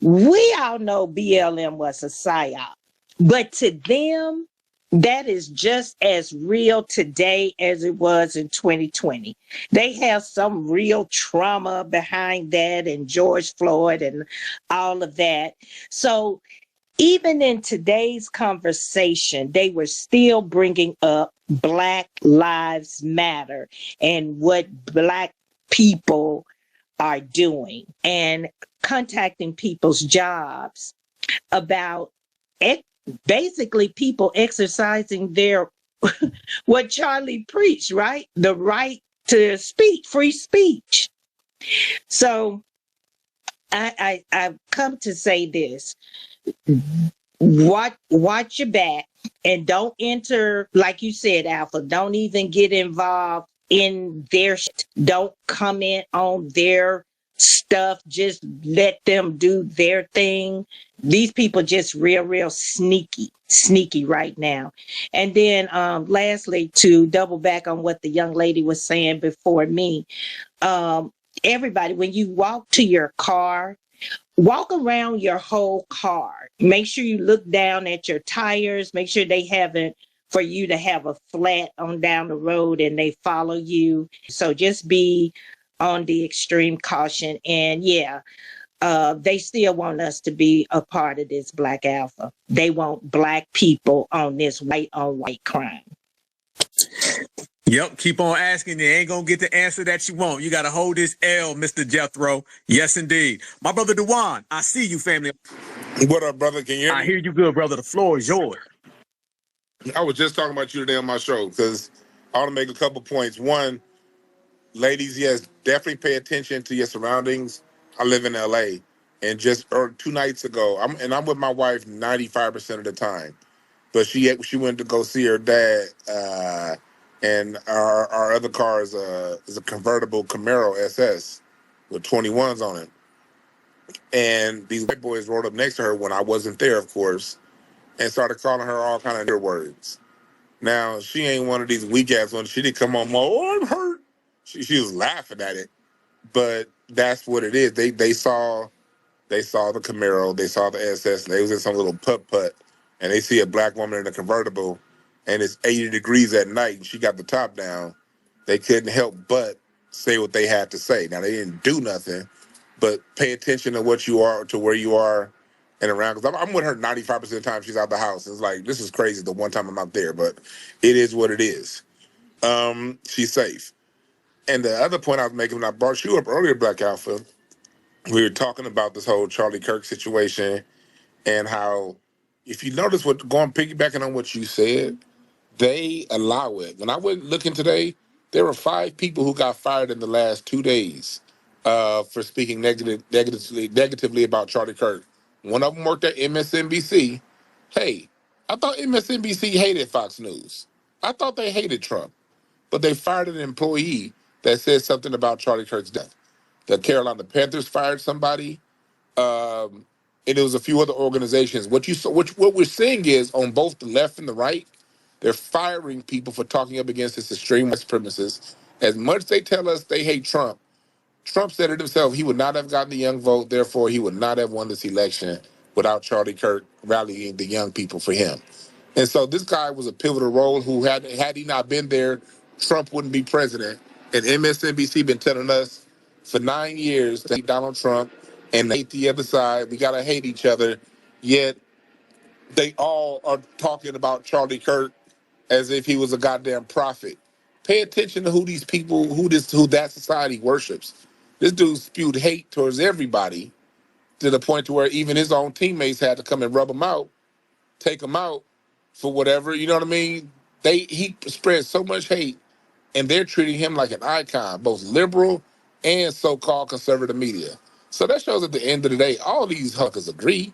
We all know BLM was a psyop, but to them, that is just as real today as it was in 2020. They have some real trauma behind that, and George Floyd and all of that. So even in today's conversation, they were still bringing up Black Lives Matter and what Black people are doing, and contacting people's jobs about basically people exercising their what Charlie preached, right? The right to speak, free speech. So I've come to say this: watch your back, and don't enter, like you said, Alpha. Don't even get involved in their shit. Don't comment on their stuff. Just let them do their thing. These people just real sneaky right now. And then lastly, to double back on what the young lady was saying before me, everybody, when you walk to your car, walk around your whole car. Make sure you look down at your tires. Make sure they haven't, for you to have a flat on down the road and they follow you. So just be on the extreme caution. And yeah, they still want us to be a part of this Black Alpha. They want Black people on this white on white crime. Yep, keep on asking. You ain't gonna get the answer that you want. You gotta hold this L, Mr. Jethro. Yes, indeed. My brother Dewan, I see you, family. What up, brother? Can you hear me? I hear you good, brother. The floor is yours. I was just talking about you today on my show because I want to make a couple points. One, ladies, yes, definitely pay attention to your surroundings. I live in LA, and just 2 nights ago, I'm with my wife 95% of the time, but she went to go see her dad, and our other car is a convertible Camaro SS with 21s on it, and these white boys rolled up next to her when I wasn't there, of course, and started calling her all kind of words. Now she ain't one of these weak ass ones. She didn't come on, oh, I'm hurt. She was laughing at it, but that's what it is. They saw the Camaro, they saw the SS, they was in some little putt, and they see a black woman in a convertible, and it's 80 degrees at night, and she got the top down. They couldn't help but say what they had to say. Now, they didn't do nothing, but pay attention to what you are, to where you are and around. Because I'm with her 95% of the time she's out the house. It's like, this is crazy the one time I'm not there, but it is what it is. She's safe. And the other point I was making when I brought you up earlier, Black Alpha, we were talking about this whole Charlie Kirk situation and how, if you notice what going piggybacking on what you said, they allow it. When I went looking today, there were 5 people who got fired in the last 2 days for speaking negatively about Charlie Kirk. One of them worked at MSNBC. Hey, I thought MSNBC hated Fox News. I thought they hated Trump, but they fired an employee that said something about Charlie Kirk's death. The Carolina Panthers fired somebody, and there was a few other organizations. What you saw, what we're seeing is on both the left and the right, they're firing people for talking up against this extreme white supremacists. As much as they tell us they hate Trump, Trump said it himself. He would not have gotten the young vote. Therefore, he would not have won this election without Charlie Kirk rallying the young people for him. And so this guy was a pivotal role who had he not been there, Trump wouldn't be president. And MSNBC been telling us for 9 years that Donald Trump and they hate the other side. We gotta hate each other. Yet they all are talking about Charlie Kirk as if he was a goddamn prophet. Pay attention to who these people, who that society worships. This dude spewed hate towards everybody to the point to where even his own teammates had to come and rub him out, take him out for whatever. You know what I mean? He spread so much hate, and they're treating him like an icon, both liberal and so-called conservative media. So that shows at the end of the day, all these huckers agree.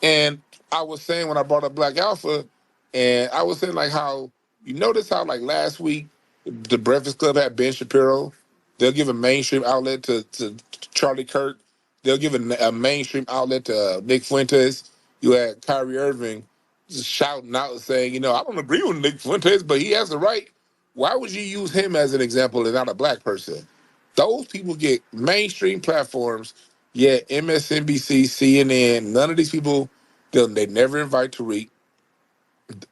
And I was saying when I brought up Black Alpha, and I was saying like how, you notice how like last week the Breakfast Club had Ben Shapiro. They'll give a mainstream outlet to Charlie Kirk. They'll give a mainstream outlet to Nick Fuentes. You had Kyrie Irving just shouting out and saying, I don't agree with Nick Fuentes, but he has the right. Why would you use him as an example and not a black person? Those people get mainstream platforms, yet MSNBC, CNN, none of these people, they never invite Tariq.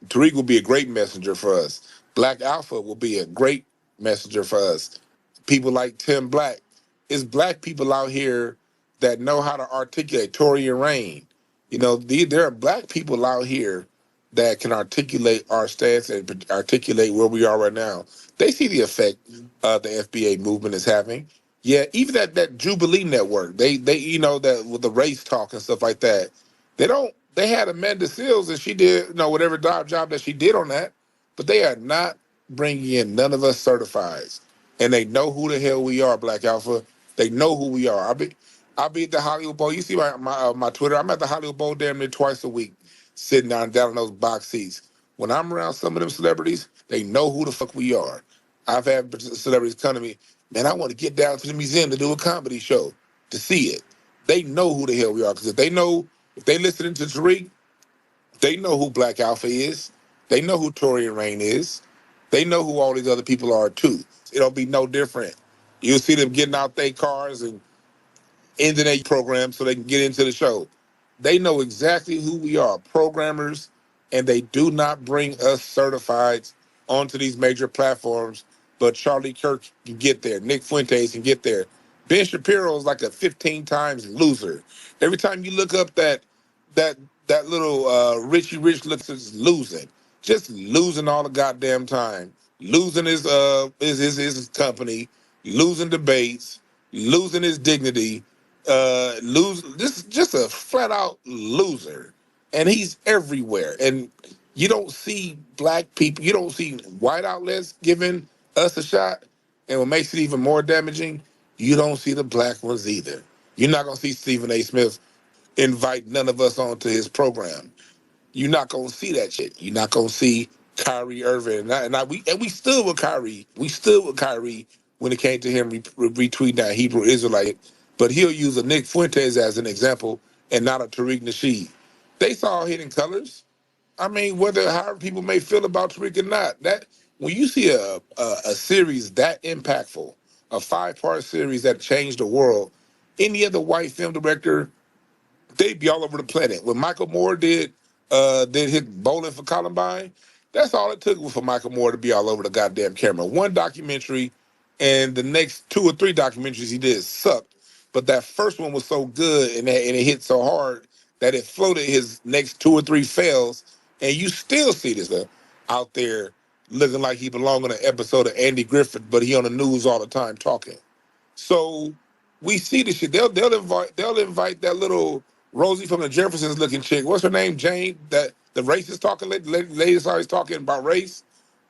Tariq will be a great messenger for us. Black Alpha will be a great messenger for us. People like Tim Black. It's black people out here that know how to articulate. Tory and Rain. There are black people out here that can articulate our stance and articulate where we are right now. They see the effect the FBA movement is having. Yeah, even that Jubilee network, they that with the race talk and stuff like that, they had Amanda Seals and she did whatever job that she did on that, but they are not bringing in none of us certifieds, and they know who the hell we are. Black Alpha, they know who we are. I'll be at the Hollywood Bowl. You see my Twitter. I'm at the Hollywood Bowl damn near twice a week, sitting down in those box seats. When I'm around some of them celebrities, they know who the fuck we are. I've had celebrities come to me, man, I want to get down to the museum to do a comedy show to see it. They know who the hell we are, because if they listening to Tariq, they know who Black Alpha is. They know who Tory and Rain is. They know who all these other people are too. It'll be no different. You'll see them getting out their cars and ending their program so they can get into the show. They know exactly who we are, programmers, and they do not bring us certifieds onto these major platforms. But Charlie Kirk can get there. Nick Fuentes can get there. Ben Shapiro is like a 15 times loser. Every time you look up that little Richie Rich looks is losing, just losing all the goddamn time, losing his company, losing debates, losing his dignity, just a flat out loser, and he's everywhere. And you don't see black people, you don't see white outlets giving us a shot. And what makes it even more damaging, you don't see the black ones either. You're not gonna see Stephen A. Smith invite none of us onto his program. You're not gonna see that shit. You're not gonna see Kyrie Irving, we stood with Kyrie. We stood with Kyrie when it came to him retweeting that Hebrew Israelite. But he'll use a Nick Fuentes as an example and not a Tariq Nasheed. They saw Hidden Colors. I mean, whether however people may feel about Tariq or not, that when you see a series that impactful, a 5-part series that changed the world, any other white film director, they'd be all over the planet. When Michael Moore did his Bowling for Columbine, that's all it took for Michael Moore to be all over the goddamn camera. One documentary, and the next 2 or 3 documentaries he did sucked. But that first one was so good and it hit so hard that it floated his next 2 or 3 fails. And you still see this out there looking like he belonged on an episode of Andy Griffith, but he on the news all the time talking. So we see this shit. They'll invite that little Rosie from the Jeffersons looking chick. What's her name? Jane. That the racist talking lady's always talking about race.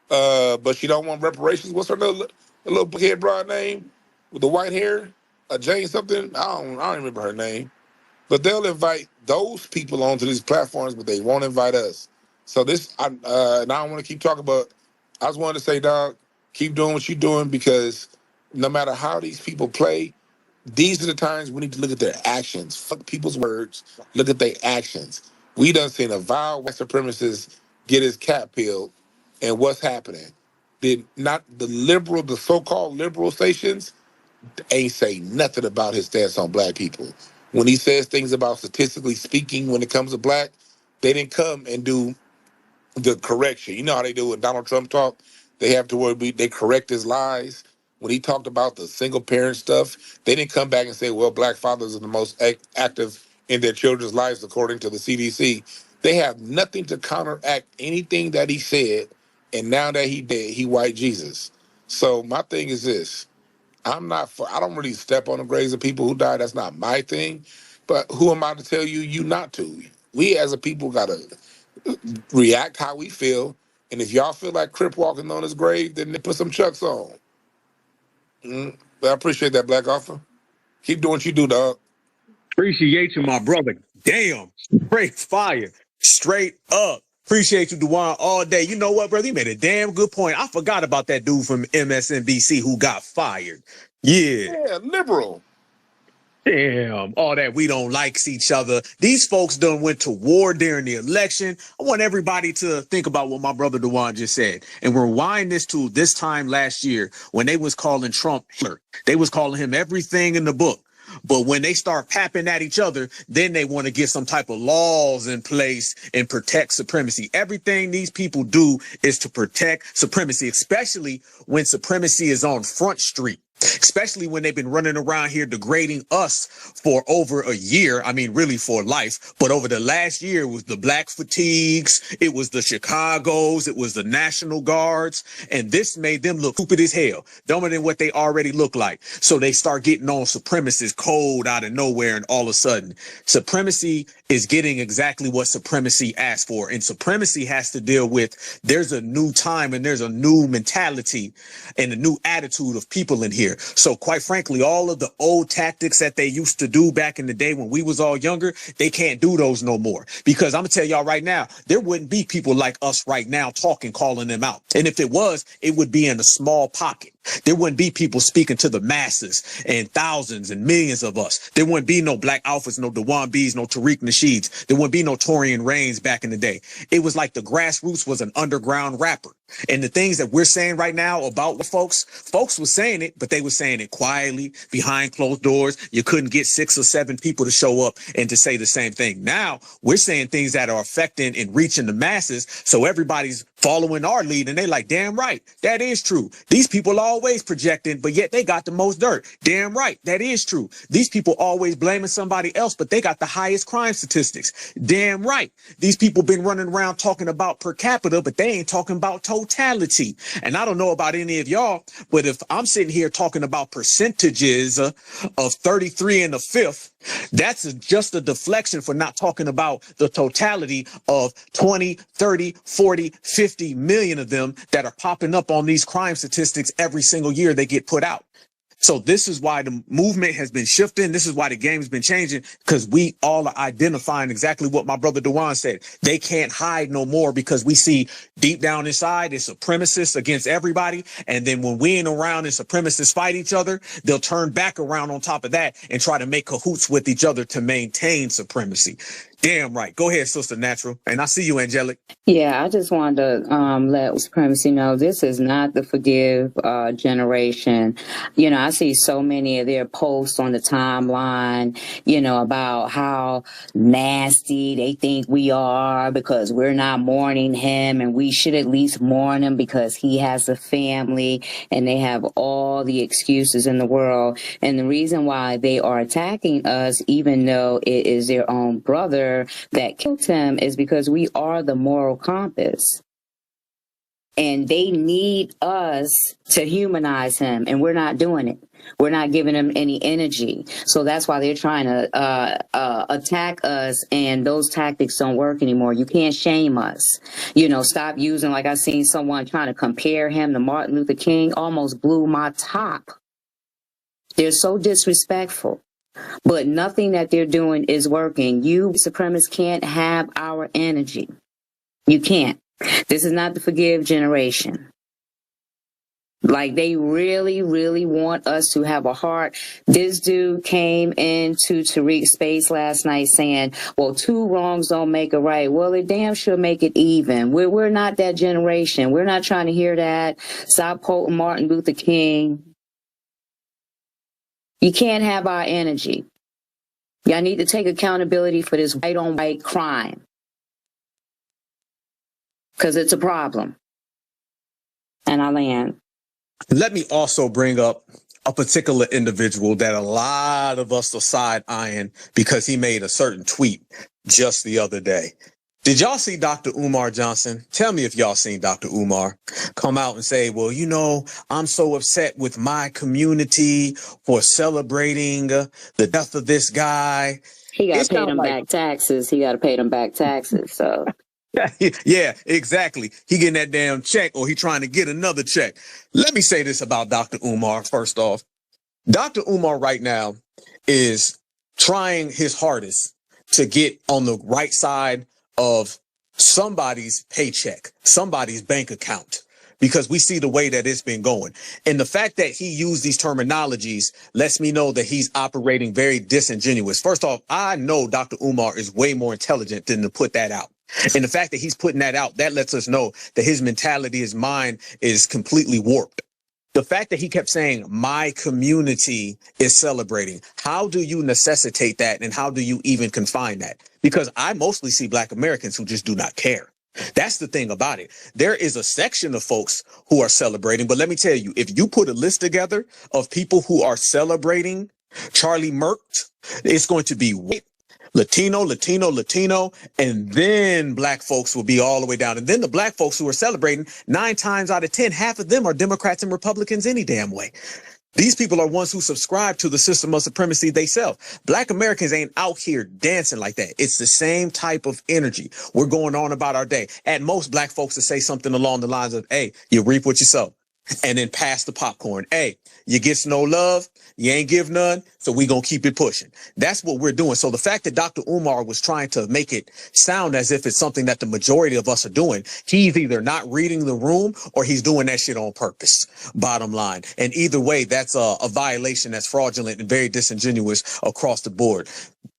But she don't want reparations. What's her little head broad name with the white hair? Jane something. I don't remember her name. But they'll invite those people onto these platforms, but they won't invite us. So and I don't want to keep talking, but I just wanted to say, dog, keep doing what you're doing, because no matter how these people play, these are the times we need to look at their actions. Fuck people's words. Look at their actions. We done seen a vile white supremacist get his cap peeled, and what's happening? Did not the so-called liberal stations ain't say nothing about his stance on black people. When he says things about statistically speaking when it comes to black, they didn't come and do the correction. You know how they do when Donald Trump talk? They have to they correct his lies. When he talked about the single parent stuff, they didn't come back and say, well, black fathers are the most active in their children's lives according to the CDC. They have nothing to counteract anything that he said, and now that he dead, he white Jesus. So my thing is this. I don't really step on the graves of people who died. That's not my thing. But who am I to tell you not to? We as a people gotta react how we feel. And if y'all feel like Crip walking on his grave, then they put some chucks on. But I appreciate that, Black Offer. Keep doing what you do, dog. Appreciate you, my brother. Damn, straight fire, straight up. Appreciate you, Dewan, all day. You know what, brother? You made a damn good point. I forgot about that dude from MSNBC who got fired. Yeah, liberal. Damn, all that we don't like each other. These folks done went to war during the election. I want everybody to think about what my brother Dewan just said and rewind this to this time last year when they was calling Trump Hitler. They was calling him everything in the book. But when they start papping at each other, then they want to get some type of laws in place and protect supremacy. Everything these people do is to protect supremacy, especially when supremacy is on Front Street. Especially when they've been running around here degrading us for over a year. I mean, really for life. But over the last year, it was the black fatigues. It was the Chicagos. It was the National Guards. And this made them look stupid as hell, dumber than what they already look like. So they start getting on supremacist code out of nowhere. And all of a sudden, supremacy is getting exactly what supremacy asked for. And supremacy has to deal with there's a new time and there's a new mentality and a new attitude of people in here. So quite frankly, all of the old tactics that they used to do back in the day when we was all younger, they can't do those no more. Because I'm gonna tell y'all right now, there wouldn't be people like us right now talking, calling them out. And if it was, it would be in a small pocket. There wouldn't be people speaking to the masses and thousands and millions of us. There wouldn't be no Black Alphas, no Dewan B's, no Tariq Nasheeds. There wouldn't be no Torian Reigns back in the day. It was like the grassroots was an underground rapper. And the things that we're saying right now about folks was saying it, but they were saying it quietly behind closed doors. You couldn't get 6 or 7 people to show up and to say the same thing. Now we're saying things that are affecting and reaching the masses. So everybody's following our lead and they like, damn right, that is true. These people are always projecting, but yet they got the most dirt. Damn right, that is true. These people always blaming somebody else, but they got the highest crime statistics. Damn right. These people been running around talking about per capita, but they ain't talking about totality. And I don't know about any of y'all, but if I'm sitting here talking about percentages of 33 and a fifth, that's just a deflection for not talking about the totality of 20, 30, 40, 50 million of them that are popping up on these crime statistics every single year they get put out. So this is why the movement has been shifting. This is why the game's been changing, because we all are identifying exactly what my brother Dewan said. They can't hide no more because we see deep down inside it's supremacists against everybody. And then when we ain't around and supremacists fight each other, they'll turn back around on top of that and try to make cahoots with each other to maintain supremacy. Damn right. Go ahead, Sister Natural. And I see you, Angelic. Yeah, I just wanted to let supremacy know this is not the forgive generation. You know, I see so many of their posts on the timeline, you know, about how nasty they think we are because we're not mourning him, and we should at least mourn him because he has a family, and they have all the excuses in the world. And the reason why they are attacking us, even though it is their own brother that killed him, is because we are the moral compass. And they need us to humanize him, and we're not doing it. We're not giving him any energy. So that's why they're trying to attack us, and those tactics don't work anymore. You can't shame us. You know, stop using, like I seen someone trying to compare him to Martin Luther King, almost blew my top. They're so disrespectful. But nothing that they're doing is working. You supremacists can't have our energy. You can't. This is not the forgive generation. Like, they really, really want us to have a heart. This dude came into Tariq's space last night saying, well, 2 wrongs don't make a right. Well, it damn sure make it even. We're not that generation. We're not trying to hear that. Stop quoting Martin Luther King. You can't have our energy. Y'all need to take accountability for this white on white crime. Because it's a problem. And I land. Let me also bring up a particular individual that a lot of us are side-eyeing because he made a certain tweet just the other day. Did y'all see Dr. Umar Johnson? Tell me if y'all seen Dr. Umar come out and say, well, you know, I'm so upset with my community for celebrating the death of this guy. He got to pay them back taxes. He got to pay them back taxes. So. Yeah, exactly. He getting that damn check, or he trying to get another check. Let me say this about Dr. Umar. First off, Dr. Umar right now is trying his hardest to get on the right side of somebody's paycheck, somebody's bank account, because we see the way that it's been going. And the fact that he used these terminologies lets me know that he's operating very disingenuous. First off, I know Dr. Umar is way more intelligent than to put that out. And the fact that he's putting that out, that lets us know that his mentality, his mind is completely warped. The fact that he kept saying, my community is celebrating. How do you necessitate that? And how do you even confine that? Because I mostly see Black Americans who just do not care. That's the thing about it. There is a section of folks who are celebrating. But let me tell you, if you put a list together of people who are celebrating Charlie Kirk, it's going to be white, Latino, and then Black folks will be all the way down. And then the Black folks who are celebrating, 9 times out of 10, half of them are Democrats and Republicans any damn way. These people are ones who subscribe to the system of supremacy themselves. Black Americans ain't out here dancing like that. It's the same type of energy. We're going on about our day. At most, Black folks will say something along the lines of, hey, you reap what you sow. And then pass the popcorn. Hey, you get no love, you ain't give none, so we gonna keep it pushing. That's what we're doing. So the fact that Dr. Umar was trying to make it sound as if it's something that the majority of us are doing, he's either not reading the room or he's doing that shit on purpose, bottom line. And either way, that's a violation that's fraudulent and very disingenuous across the board.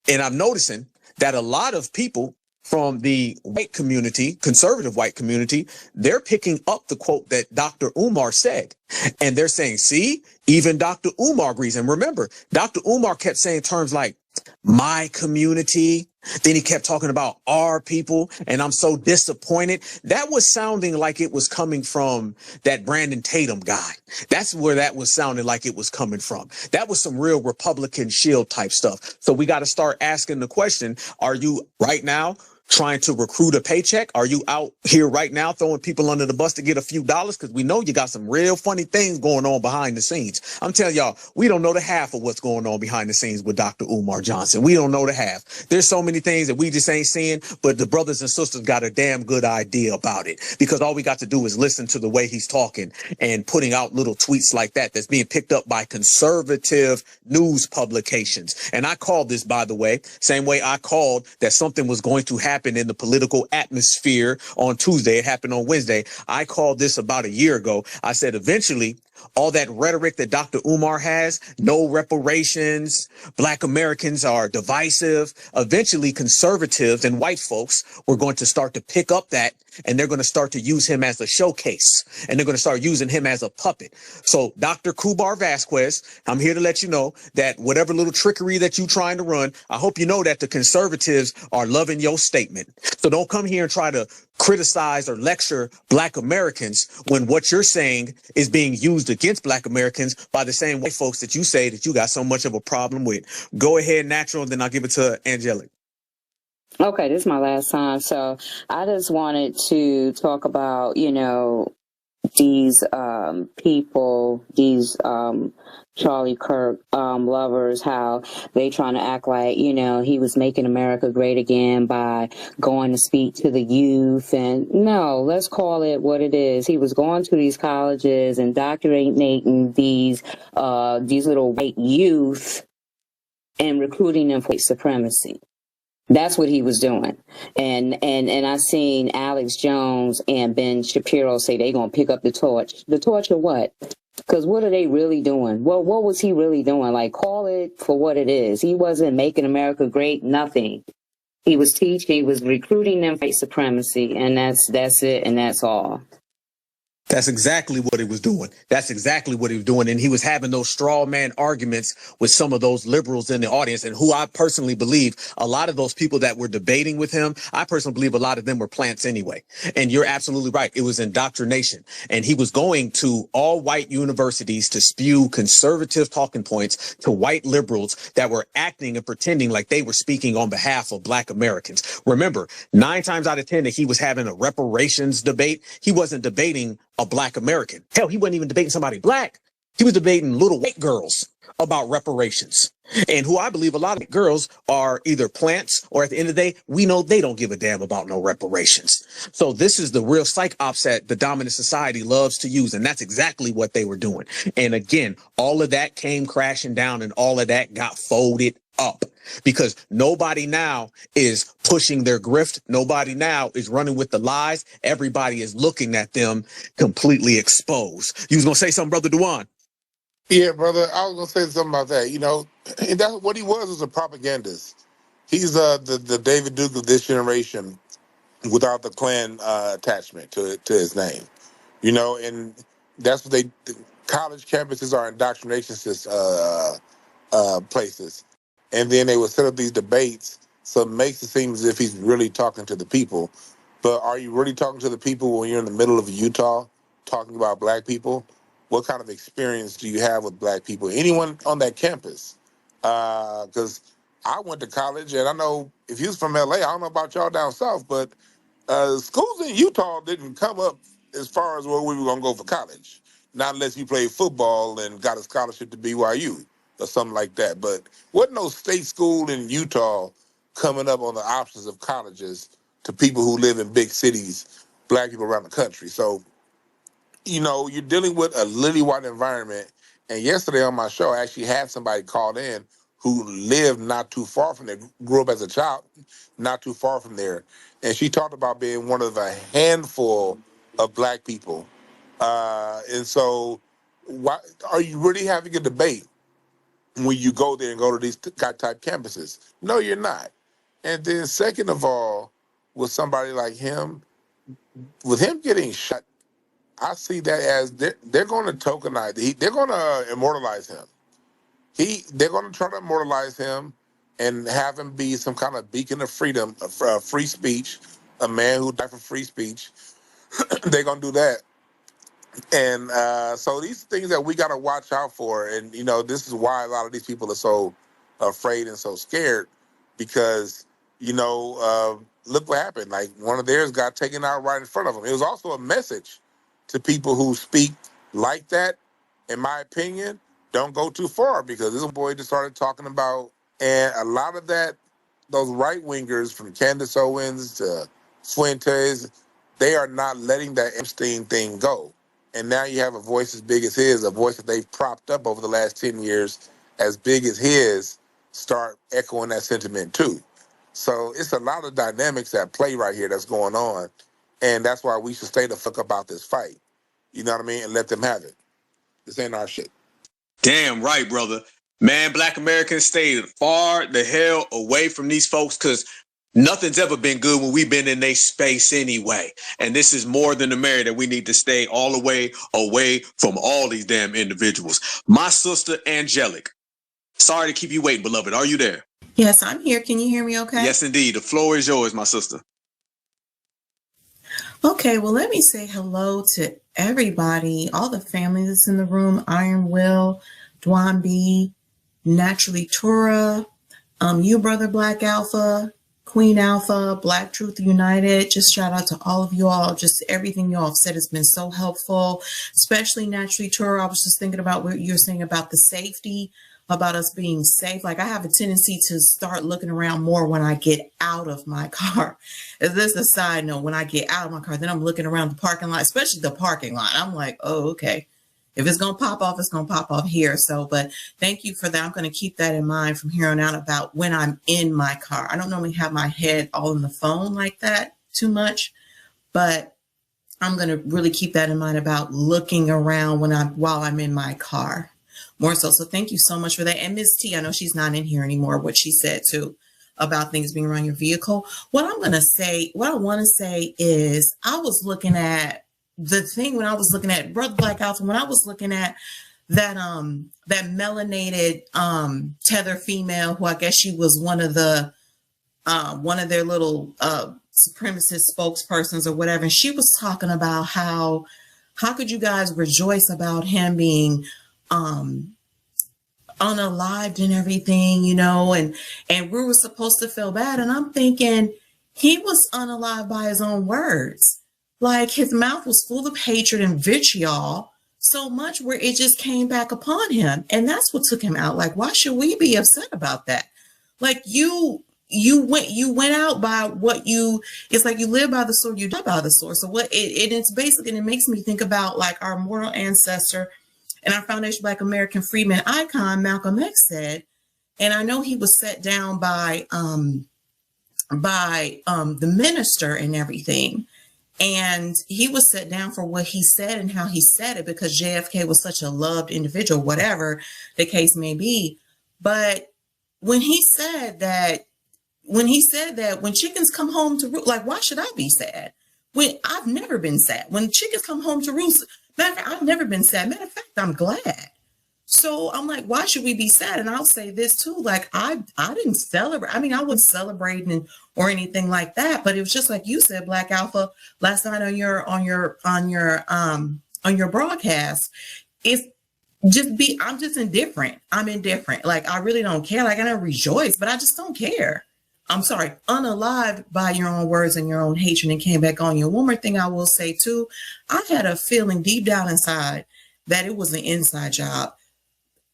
And I'm noticing that a lot of people from the white community, conservative white community, they're picking up the quote that Dr. Umar said. And they're saying, see, even Dr. Umar agrees. And remember, Dr. Umar kept saying terms like my community. Then he kept talking about our people. And I'm so disappointed. That was sounding like it was coming from that Brandon Tatum guy. That's where that was sounding like it was coming from. That was some real Republican shield type stuff. So we got to start asking the question, are you right now trying to recruit a paycheck? Are you out here right now throwing people under the bus to get a few dollars? Because we know you got some real funny things going on behind the scenes. I'm telling y'all, we don't know the half of what's going on behind the scenes with Dr. Umar Johnson. We don't know the half. There's so many things that we just ain't seeing, but the brothers and sisters got a damn good idea about it, because all we got to do is listen to the way he's talking and putting out little tweets like that that's being picked up by conservative news publications. And I called this, by the way, same way I called that something was going to happen in the political atmosphere on Tuesday. It happened on Wednesday. I called this about a year ago. I said, eventually, All that rhetoric that Dr. Umar has, no reparations, black Americans are divisive. Eventually, conservatives and white folks were going to start to pick up that, and they're going to start to use him as a showcase, and they're going to start using him as a puppet. So Dr. Kubar Vasquez, I'm here to let you know that whatever little trickery that you're trying to run, I hope you know that the conservatives are loving your statement. So don't come here and try to criticize or lecture black Americans when what you're saying is being used against black Americans by the same white folks that you say that you got so much of a problem with. Go ahead, Natural, and then I'll give it to Angelic. Okay, this is my last time. So I just wanted to talk about, these people, these Charlie Kirk lovers, how they trying to act like, he was making America great again by going to speak to the youth. And no, let's call it what it is. He was going to these colleges and indoctrinating these little white youth and recruiting them for white supremacy. That's what he was doing. And I seen Alex Jones and Ben Shapiro say they gonna pick up the torch. The torch of what? Because what are they really doing? Well, what was he really doing? Like, call it for what it is. He wasn't making America great, nothing. He was teaching, he was recruiting them for white supremacy, and that's it, and that's all. That's exactly what he was doing. That's exactly what he was doing. And he was having those straw man arguments with some of those liberals in the audience, and who I personally believe a lot of those people that were debating with him, I personally believe a lot of them were plants anyway. And you're absolutely right. It was indoctrination. And he was going to all white universities to spew conservative talking points to white liberals that were acting and pretending like they were speaking on behalf of black Americans. Remember, 9 times out of 10 that he was having a reparations debate, he wasn't debating a black American. Hell, he wasn't even debating somebody black. He was debating little white girls about reparations. And who I believe a lot of girls are either plants, or at the end of the day, we know they don't give a damn about no reparations. So this is the real psych ops that the dominant society loves to use. And that's exactly what they were doing. And again, all of that came crashing down, and all of that got folded up, because nobody now is pushing their grift. Nobody now is running with the lies. Everybody is looking at them completely exposed. You was gonna say something, Brother Dewan? Yeah, brother, I was gonna say something about that. And that's what he was a propagandist. He's the David Duke of this generation without the Klan attachment to his name. And that's what the college campuses are indoctrination places. And then they would set up these debates, so it makes it seem as if he's really talking to the people. But are you really talking to the people when you're in the middle of Utah talking about black people? What kind of experience do you have with black people? Anyone on that campus? Because I went to college, and I know if you was from LA, I don't know about y'all down south, but schools in Utah didn't come up as far as where we were going to go for college. Not unless you played football and got a scholarship to BYU or something like that. But wasn't no state school in Utah coming up on the options of colleges to people who live in big cities, black people around the country. So, you're dealing with a lily white environment. And yesterday on my show, I actually had somebody called in who lived not too far from there, grew up as a child, not too far from there. And she talked about being one of a handful of black people. And so, why are you really having a debate when you go there and go to these type campuses? No, you're not. And then, second of all, with somebody like him, with him getting shot, I see that as they're going to tokenize. They're going to immortalize him. They're going to try to immortalize him and have him be some kind of beacon of freedom, of free speech, a man who died for free speech. They're going to do that. And so these things that we got to watch out for. And, this is why a lot of these people are so afraid and so scared, because, look what happened. Like, one of theirs got taken out right in front of them. It was also a message to people who speak like that. In my opinion, don't go too far, because this boy just started talking about, and a lot of that, those right wingers from Candace Owens to Fuentes, they are not letting that Epstein thing go. And now you have a voice as big as his, a voice that they've propped up over the last 10 years, as big as his, start echoing that sentiment too. So it's a lot of dynamics at play right here that's going on. And that's why we should stay the fuck about this fight. You know what I mean? And let them have it. This ain't our shit. Damn right, brother. Man, Black Americans stay far the hell away from these folks because nothing's ever been good when we've been in their space anyway. And this is more than the merit that we need to stay all the way away from all these damn individuals. My sister, Angelic. Sorry to keep you waiting, beloved. Are you there? Yes, I'm here. Can you hear me okay? Yes, indeed. The floor is yours, my sister. Okay, well, let me say hello to everybody, all the family that's in the room, Iron Will, Dwan B, Naturally Tura, you, Brother Black Alpha, Queen Alpha, Black Truth United. Just shout out to all of you all. Just everything you all have said has been so helpful, especially Naturally Tura. I was just thinking about what you're saying about the safety, about us being safe. Like, I have a tendency to start looking around more when I get out of my car. This is a side note. When I get out of my car, then I'm looking around the parking lot, especially the parking lot. I'm like, oh, okay. If it's going to pop off, it's going to pop off here. So, but thank you for that. I'm going to keep that in mind from here on out about when I'm in my car. I don't normally have my head all in the phone like that too much, but I'm going to really keep that in mind about looking around while I'm in my car. More so. So thank you so much for that. And Ms. T, I know she's not in here anymore, what she said too about things being around your vehicle. What I want to say is I was looking at the thing when I was looking at Brother Black Alpha, when I was looking at that melanated Tether female, who I guess she was one of their little supremacist spokespersons or whatever. And she was talking about how could you guys rejoice about him being unalived and everything, you know, and we were supposed to feel bad. And I'm thinking he was unalived by his own words. Like, his mouth was full of hatred and vitriol, so much where it just came back upon him. And that's what took him out. Like, why should we be upset about that? Like, you went out by it's like you live by the sword, you die by the sword. So it's basically, and it makes me think about like our moral ancestor and our Foundation Black American Freedman icon, Malcolm X, said, and I know he was set down by the minister and everything. And he was set down for what he said and how he said it, because JFK was such a loved individual, whatever the case may be. But when he said that when chickens come home to roost, like, why should I be sad? When I've never been sad. When chickens come home to roost, matter of fact, I've never been sad. Matter of fact, I'm glad. So I'm like, why should we be sad? And I'll say this too, like, I didn't celebrate. I mean, I wasn't celebrating or anything like that, but it was just like you said, Black Alpha, last night on your broadcast. I'm just indifferent. I'm indifferent. Like, I really don't care. Like, I don't rejoice, but I just don't care. I'm sorry, unalived by your own words and your own hatred, and came back on you. One more thing I will say too, I had a feeling deep down inside that it was an inside job.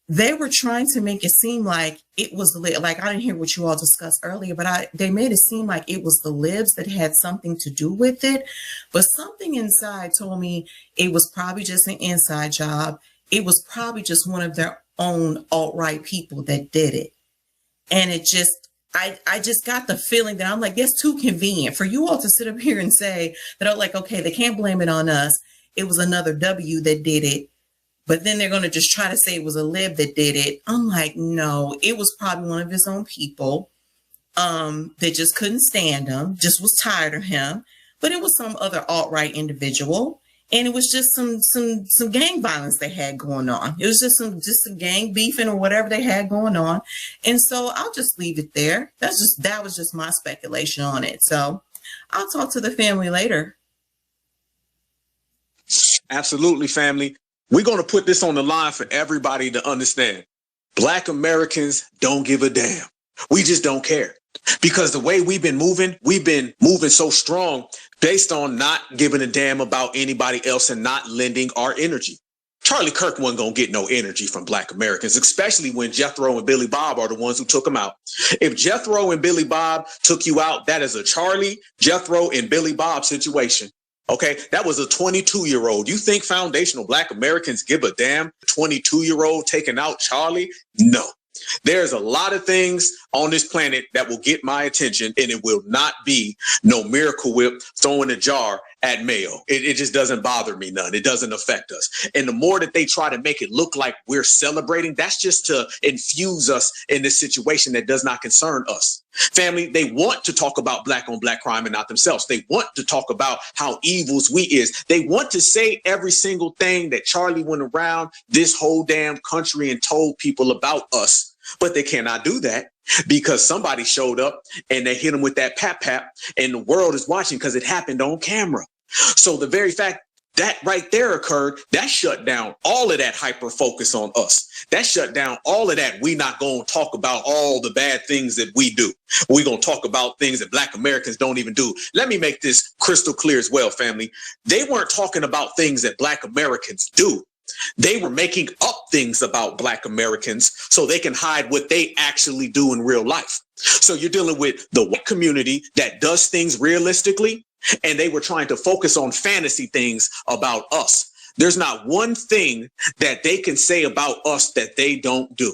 They were trying to make it seem like it was like, I didn't hear what you all discussed earlier, but they made it seem like it was the libs that had something to do with it. But something inside told me it was probably just an inside job. It was probably just one of their own alt-right people that did it. And it just, I just got the feeling that I'm like, that's too convenient for you all to sit up here and say that, I'm like, okay, they can't blame it on us. It was another W that did it. But then they're going to just try to say it was a lib that did it. I'm like, no, it was probably one of his own people that just couldn't stand him, just was tired of him. But it was some other alt-right individual. And it was just some gang violence they had going on. It was just some gang beefing or whatever they had going on. And so I'll just leave it there. That was just my speculation on it. So I'll talk to the family later. Absolutely, family. We're going to put this on the line for everybody to understand. Black Americans don't give a damn. We just don't care. Because the way we've been moving so strong based on not giving a damn about anybody else and not lending our energy. Charlie Kirk wasn't going to get no energy from Black Americans, especially when Jethro and Billy Bob are the ones who took him out. If Jethro and Billy Bob took you out, that is a Charlie, Jethro, and Billy Bob situation. Okay, that was a 22-year-old. You think foundational Black Americans give a damn 22-year-old taking out Charlie? No. There's a lot of things on this planet that will get my attention, and it will not be no Miracle Whip thrown in a jar at Mayo. It just doesn't bother me none. It doesn't affect us. And the more that they try to make it look like we're celebrating, that's just to infuse us in this situation that does not concern us. Family, they want to talk about black on black crime and not themselves. They want to talk about how evils we is. They want to say every single thing that Charlie went around this whole damn country and told people about us. But they cannot do that because somebody showed up and they hit them with that pap and the world is watching because it happened on camera. So the very fact that right there occurred, that shut down all of that hyper focus on us. That shut down all of that. We not going to talk about all the bad things that we do. We're going to talk about things that black Americans don't even do. Let me make this crystal clear as well, family. They weren't talking about things that black Americans do. They were making up things about black Americans so they can hide what they actually do in real life. So you're dealing with the white community that does things realistically, and they were trying to focus on fantasy things about us. There's not one thing that they can say about us that they don't do.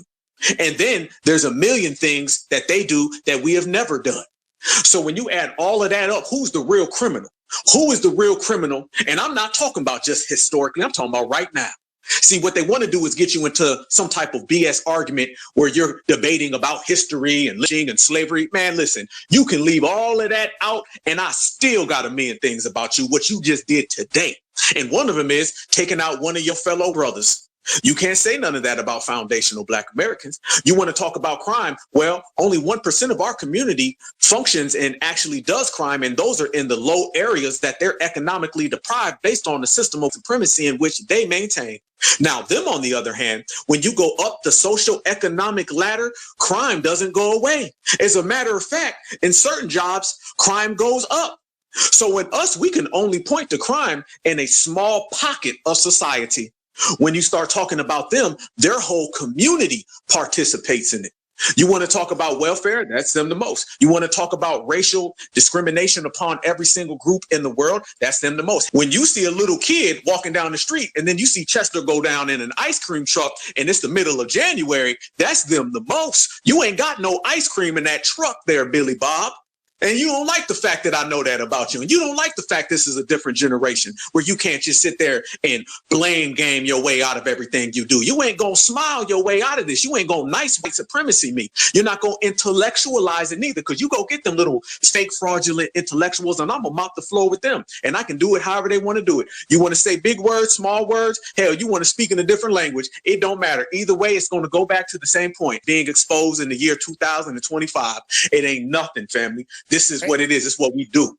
And then there's a million things that they do that we have never done. So when you add all of that up, who's the real criminal? Who is the real criminal? And I'm not talking about just historically. I'm talking about right now. See, what they want to do is get you into some type of BS argument where you're debating about history and lynching and slavery. Man, listen, you can leave all of that out and I still got a million things about you, what you just did today. And one of them is taking out one of your fellow brothers. You can't say none of that about foundational black Americans. You want to talk about crime? Well, only 1% of our community functions and actually does crime. And those are in the low areas that they're economically deprived based on the system of supremacy in which they maintain. Now, them, on the other hand, when you go up the social economic ladder, crime doesn't go away. As a matter of fact, in certain jobs, crime goes up. So when we can only point to crime in a small pocket of society. When you start talking about them, their whole community participates in it. You want to talk about welfare? That's them the most. You want to talk about racial discrimination upon every single group in the world? That's them the most. When you see a little kid walking down the street and then you see Chester go down in an ice cream truck and it's the middle of January, that's them the most. You ain't got no ice cream in that truck there, Billy Bob. And you don't like the fact that I know that about you. And you don't like the fact this is a different generation where you can't just sit there and blame game your way out of everything you do. You ain't going to smile your way out of this. You ain't going to nice white supremacy me. You're not going to intellectualize it neither, because you go get them little fake fraudulent intellectuals and I'm going to mop the floor with them. And I can do it however they want to do it. You want to say big words, small words? Hell, you want to speak in a different language? It don't matter. Either way, it's going to go back to the same point. Being exposed in the year 2025. It ain't nothing, family. This is what it is. It's what we do.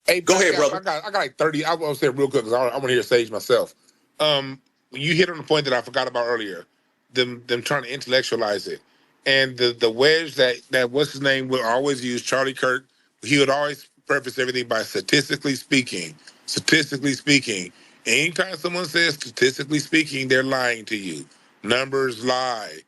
Hey, go ahead, brother. I got like 30. I want to say it real quick because I want to hear Sage myself. You hit on the point that I forgot about earlier. Them trying to intellectualize it, and the wedge that what's his name would always use, Charlie Kirk. He would always preface everything by statistically speaking. Statistically speaking. Anytime someone says statistically speaking, they're lying to you. Numbers lie.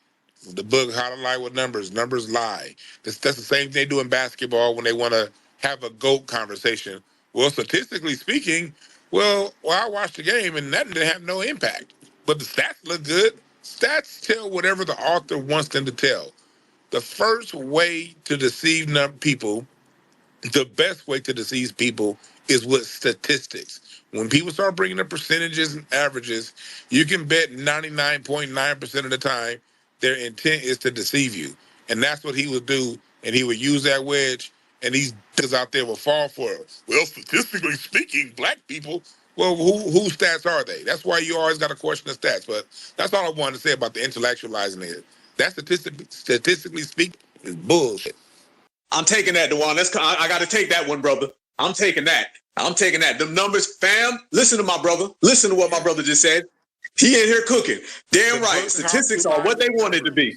The book How to Lie with Numbers. Numbers lie. That's the same thing they do in basketball when they want to have a GOAT conversation. Well, statistically speaking, I watched the game and that didn't have no impact. But the stats look good. Stats tell whatever the author wants them to tell. The first way to deceive people, the best way to deceive people is with statistics. When people start bringing up percentages and averages, you can bet 99.9% of the time their intent is to deceive you. And that's what he would do. And he would use that wedge, and these niggas out there will fall for it. Well, statistically speaking, black people, well, whose stats are they? That's why you always got to question the stats. But that's all I wanted to say about the intellectualizing it. That statistically speaking is bullshit. I'm taking that, Dewan. I got to take that one, brother. I'm taking that. Them numbers, fam. Listen to my brother. Listen to what my brother just said. He in here cooking. Damn right. Statistics are what they wanted to be.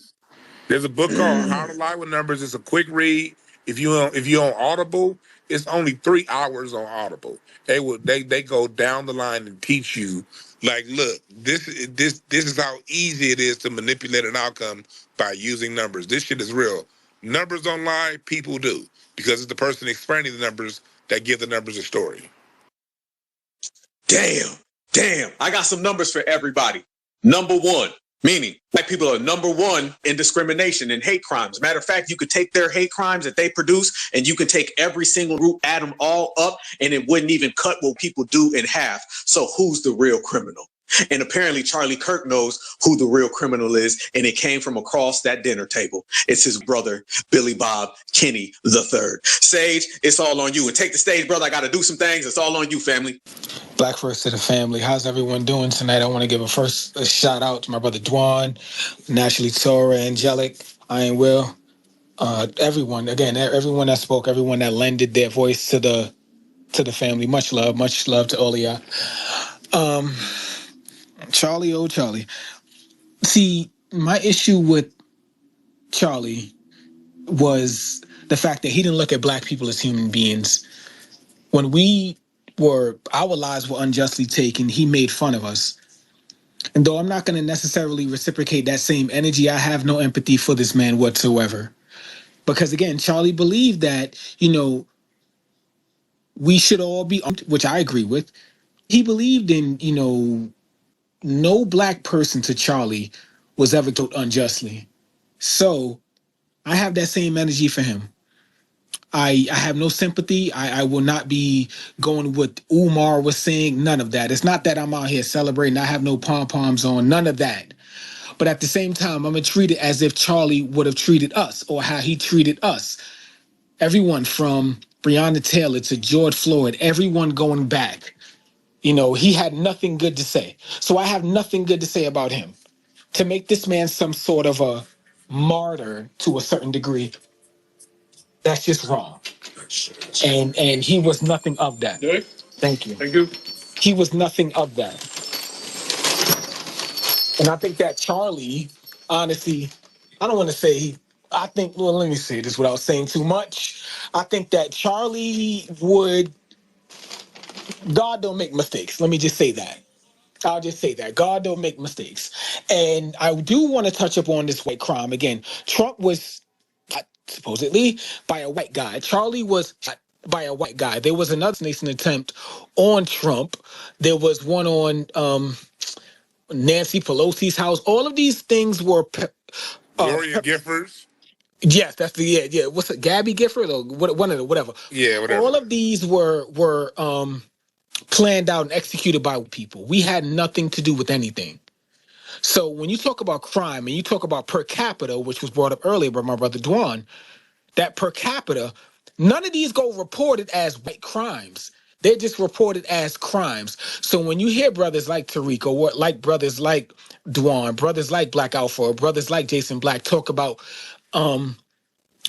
There's a book called How to Lie with Numbers. It's a quick read. If you're on Audible, it's only 3 hours on Audible. They go down the line and teach you, like, look, this is how easy it is to manipulate an outcome by using numbers. This shit is real. Numbers don't lie, people do, because it's the person explaining the numbers that give the numbers a story. Damn. I got some numbers for everybody. Number one, Meaning, black people are number one in discrimination and hate crimes. Matter of fact, you could take their hate crimes that they produce and you can take every single group, add them all up, and it wouldn't even cut what people do in half. So who's the real criminal? And apparently Charlie Kirk knows who the real criminal is, and it came from across that dinner table. It's his brother, Billy Bob Kinney III. Sage, it's all on you. And take the stage, brother. I got to do some things. It's all on you, family. Black First to the family. How's everyone doing tonight? I want to give a shout out to my brother Dwan, Naturally Torah, Angelic, Iron Will, everyone. Again, everyone that spoke, everyone that lended their voice to the family. Much love to all of y'all. Charlie, oh Charlie. See, my issue with Charlie was the fact that he didn't look at black people as human beings. When our lives were unjustly taken, he made fun of us. And though I'm not going to necessarily reciprocate that same energy, I have no empathy for this man whatsoever. Because again, Charlie believed that, we should all be, which I agree with. He believed in, no black person to Charlie was ever killed unjustly. So I have that same energy for him. I have no sympathy. I will not be going with Umar was saying, none of that. It's not that I'm out here celebrating. I have no pom-poms on, none of that. But at the same time, I'm going to treat it as if Charlie would have treated us or how he treated us. Everyone from Breonna Taylor to George Floyd, everyone going back, he had nothing good to say. So I have nothing good to say about him. To make this man some sort of a martyr to a certain degree, that's just wrong. And he was nothing of that. Thank you. Thank you. He was nothing of that. And I think that Charlie, honestly, I don't want to say, let me say this without saying too much. I think that Charlie God don't make mistakes. Let me just say that. I'll just say that. God don't make mistakes. And I do want to touch upon this white crime. Again, Trump was supposedly by a white guy. Charlie was by a white guy. There was another assassination attempt on Trump. There was one on Nancy Pelosi's house. All of these things were Gloria Gifford. yes, that's yeah. What's it, Gabby Gifford or one of the whatever. Yeah, whatever. All of these were planned out and executed by people. We had nothing to do with anything. So when you talk about crime and you talk about per capita, which was brought up earlier by my brother Dwan, that per capita, none of these go reported as white crimes. They're just reported as crimes. So when you hear brothers like Tariq or like brothers like Dwan, brothers like Black Alpha, or brothers like Jason Black talk about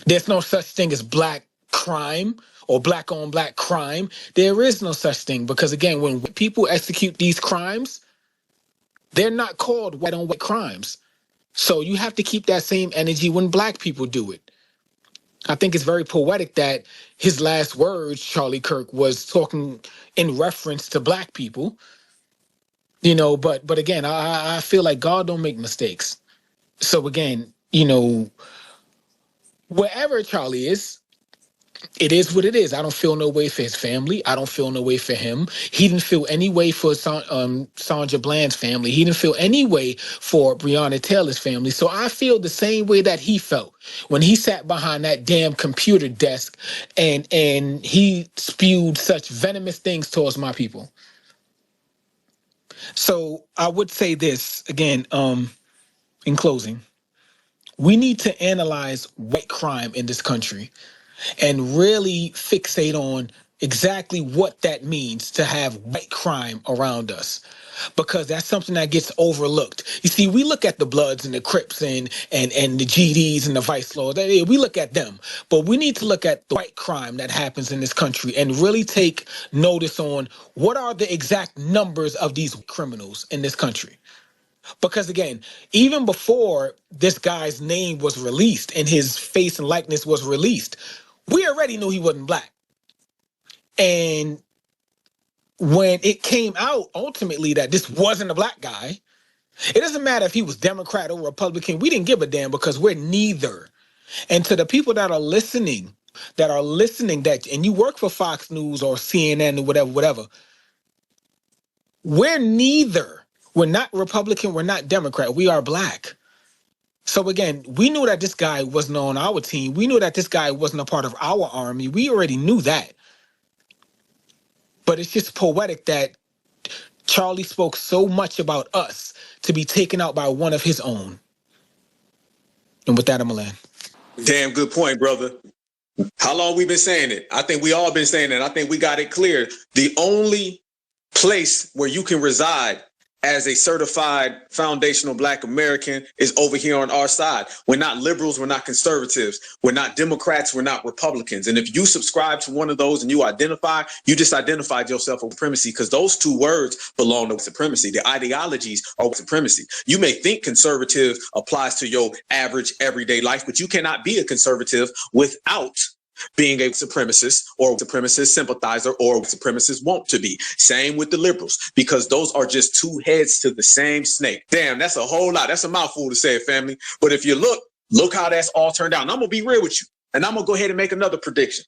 there's no such thing as black crime or black on black crime, there is no such thing. Because again, when people execute these crimes, they're not called white on white crimes. So you have to keep that same energy when black people do it. I think it's very poetic that his last words, Charlie Kirk, was talking in reference to black people. But again, I feel like God don't make mistakes. So again, wherever Charlie is, it is what it is. I don't feel no way for his family. I don't feel no way for him. He didn't feel any way for Sandra Bland's family. He didn't feel any way for Breonna Taylor's family. So I feel the same way that he felt when he sat behind that damn computer desk and he spewed such venomous things towards my people. So I would say this again, in closing. We need to analyze white crime in this country and really fixate on exactly what that means to have white crime around us, because that's something that gets overlooked. You see, we look at the Bloods and the Crips and the GDs and the Vice Lords. We look at them, but we need to look at the white crime that happens in this country and really take notice on what are the exact numbers of these criminals in this country. Because again, even before this guy's name was released and his face and likeness was released, we already knew he wasn't black. And when it came out ultimately that this wasn't a black guy, it doesn't matter if he was Democrat or Republican. We didn't give a damn because we're neither. And to the people that are listening, and you work for Fox News or CNN or whatever, we're neither. We're not Republican. We're not Democrat. We are black. So again, we knew that this guy wasn't on our team. We knew that this guy wasn't a part of our army. We already knew that. But it's just poetic that Charlie spoke so much about us to be taken out by one of his own. And with that, I'm going to land. Damn good point, brother. How long we been saying it? I think we all been saying it. I think we got it clear. The only place where you can reside as a certified foundational Black American is over here on our side. We're not liberals. We're not conservatives. We're not Democrats. We're not Republicans. And if you subscribe to one of those and you just identified yourself with supremacy, because those two words belong to supremacy. The ideologies are supremacy. You may think conservative applies to your average everyday life, but you cannot be a conservative without being a supremacist or supremacist sympathizer or supremacist want to be. Same with the liberals, because those are just two heads to the same snake. Damn, that's a whole lot. That's a mouthful to say it, family. But if you look how that's all turned out. And I'm going to be real with you. And I'm going to go ahead and make another prediction.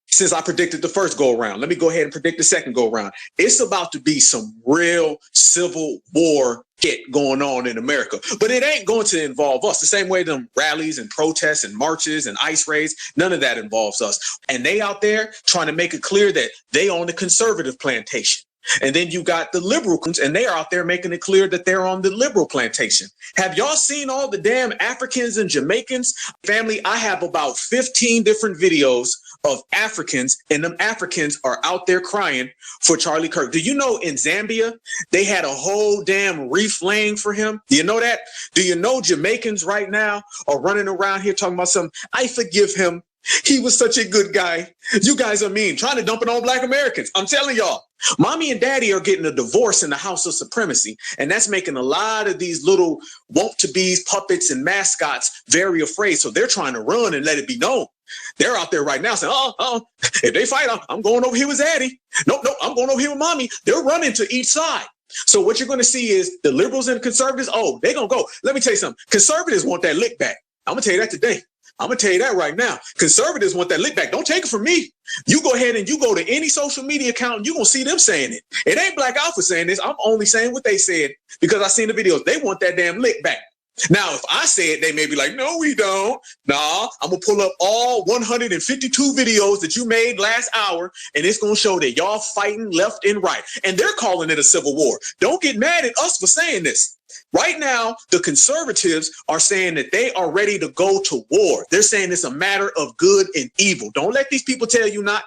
Since I predicted the first go around, let me go ahead and predict the second go around. It's about to be some real civil war shit going on in America, but it ain't going to involve us the same way them rallies and protests and marches and ice raids. None of that involves us. And they out there trying to make it clear that they own the conservative plantation. And then you got the liberal ones, and they are out there making it clear that they're on the liberal plantation. Have y'all seen all the damn Africans and Jamaicans? Family, I have about 15 different videos of Africans, and them Africans are out there crying for Charlie Kirk. Do you know in Zambia, they had a whole damn reef laying for him? Do you know that? Do you know Jamaicans right now are running around here talking about something? I forgive him. He was such a good guy. You guys are mean, trying to dump it on Black Americans. I'm telling y'all, mommy and daddy are getting a divorce in the house of supremacy. And that's making a lot of these little want-to-be's, puppets, and mascots very afraid. So they're trying to run and let it be known. They're out there right now saying, if they fight, I'm going over here with Zaddy. Nope, I'm going over here with mommy. They're running to each side. So what you're going to see is the liberals and the conservatives, they're going to go. Let me tell you something. Conservatives want that lick back. I'm going to tell you that today. I'm going to tell you that right now. Conservatives want that lick back. Don't take it from me. You go ahead and you go to any social media account and you're going to see them saying it. It ain't Black Alpha saying this. I'm only saying what they said because I seen the videos. They want that damn lick back. Now, if I say it, they may be like, no, we don't. Nah, I'm going to pull up all 152 videos that you made last hour, and it's going to show that y'all fighting left and right. And they're calling it a civil war. Don't get mad at us for saying this. Right now, the conservatives are saying that they are ready to go to war. They're saying it's a matter of good and evil. Don't let these people tell you not.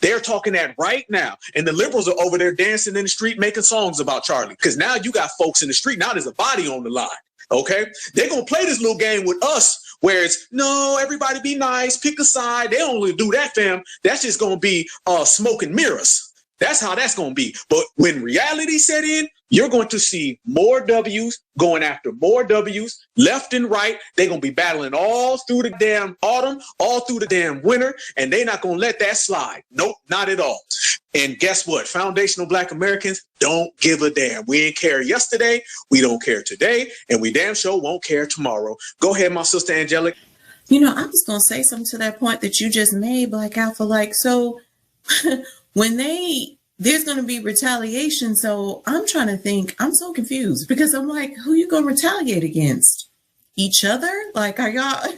They're talking that right now. And the liberals are over there dancing in the street, making songs about Charlie. Because now you got folks in the street. Now there's a body on the line. Okay, they're going to play this little game with us where it's, no, everybody be nice, pick a side. They only do that, fam. That's just going to be smoke and mirrors. That's how that's going to be. But when reality set in, you're going to see more W's going after more W's left and right. They're going to be battling all through the damn autumn, all through the damn winter, and they're not going to let that slide. Nope, not at all. And guess what? Foundational Black Americans don't give a damn. We didn't care yesterday. We don't care today. And we damn sure won't care tomorrow. Go ahead, my sister Angelic. You know, I was going to say something to that point that you just made, Black Alpha. Like, so when there's going to be retaliation. So I'm trying to think, I'm so confused because I'm like, who you going to retaliate against? Each other? Like, are y'all,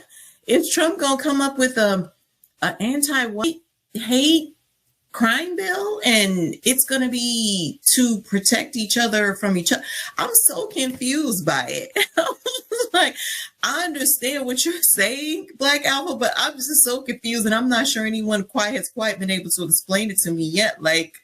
is Trump going to come up with a anti-white hate crime bill and it's going to be to protect each other from each other? I'm so confused by it. Like, I understand what you're saying, Black Alpha, but I'm just so confused and I'm not sure anyone has quite been able to explain it to me yet. Like,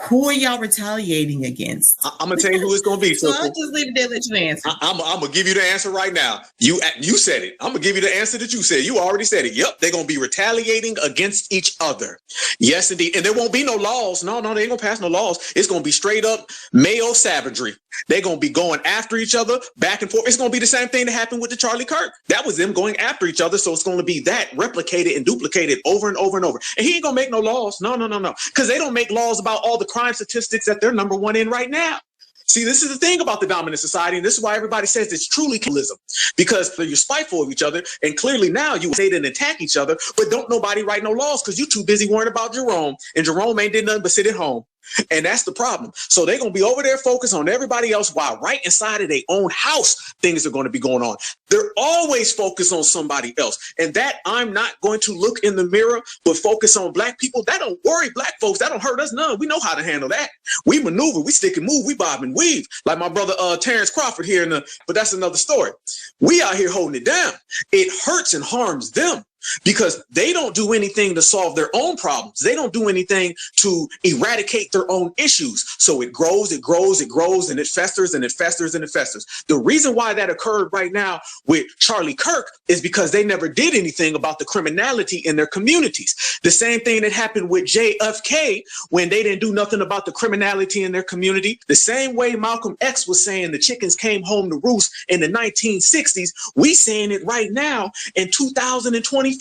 who are y'all retaliating against? I'm going to tell you who it's going to be. So I'll just leave it there and let you answer. I'm going to give you the answer right now. You said it. I'm going to give you the answer that you said. You already said it. Yep, they're going to be retaliating against each other. Yes, indeed. And there won't be no laws. No, they ain't going to pass no laws. It's going to be straight up male savagery. They're going to be going after each other, back and forth. It's going to be the same thing that happened with the Charlie Kirk. That was them going after each other. So it's going to be that replicated and duplicated over and over and over. And he ain't going to make no laws. No. Because they don't make laws about all the crime statistics that they're number one in right now. See, this is the thing about the dominant society, and this is why everybody says it's truly capitalism, because you're spiteful of each other, and clearly now you hate and attack each other, but don't nobody write no laws because you're too busy worrying about Jerome, and Jerome ain't did nothing but sit at home. And that's the problem. So they're going to be over there focused on everybody else while right inside of their own house, things are going to be going on. They're always focused on somebody else. And that I'm not going to look in the mirror, but focus on black people. That don't worry black folks. That don't hurt us none. We know how to handle that. We maneuver, we stick and move, we bob and weave. Like my brother Terrence Crawford here, but that's another story. We out here holding it down. It hurts and harms them, because they don't do anything to solve their own problems. They don't do anything to eradicate their own issues. So it grows, it grows, it grows, and it festers and it festers and it festers. The reason why that occurred right now with Charlie Kirk is because they never did anything about the criminality in their communities. The same thing that happened with JFK when they didn't do nothing about the criminality in their community. The same way Malcolm X was saying the chickens came home to roost in the 1960s, we saying it right now in 2020.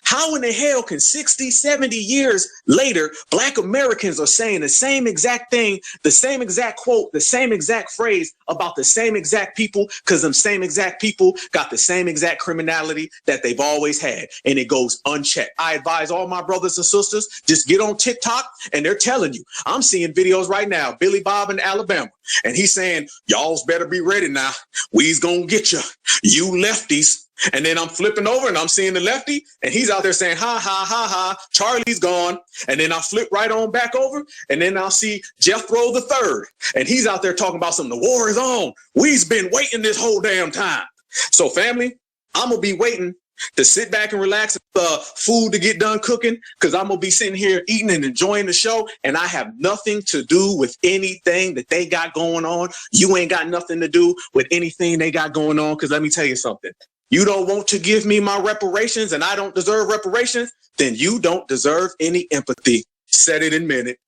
How in the hell can 60, 70 years later, black Americans are saying the same exact thing, the same exact quote, the same exact phrase about the same exact people, because them same exact people got the same exact criminality that they've always had, and it goes unchecked. I advise all my brothers and sisters, just get on TikTok, and they're telling you. I'm seeing videos right now, Billy Bob in Alabama, and he's saying, y'all's better be ready now. We's gonna get you, you lefties. And then I'm flipping over and I'm seeing the lefty, and he's out there saying, ha, ha, ha, ha, Charlie's gone. And then I'll flip right on back over, and then I'll see Jethro the third, and he's out there talking about something. The war is on. We've been waiting this whole damn time. So family, I'm going to be waiting to sit back and relax, food to get done cooking, because I'm going to be sitting here eating and enjoying the show, and I have nothing to do with anything that they got going on. You ain't got nothing to do with anything they got going on, because let me tell you something. You don't want to give me my reparations and I don't deserve reparations, then you don't deserve any empathy. Said it in a minute.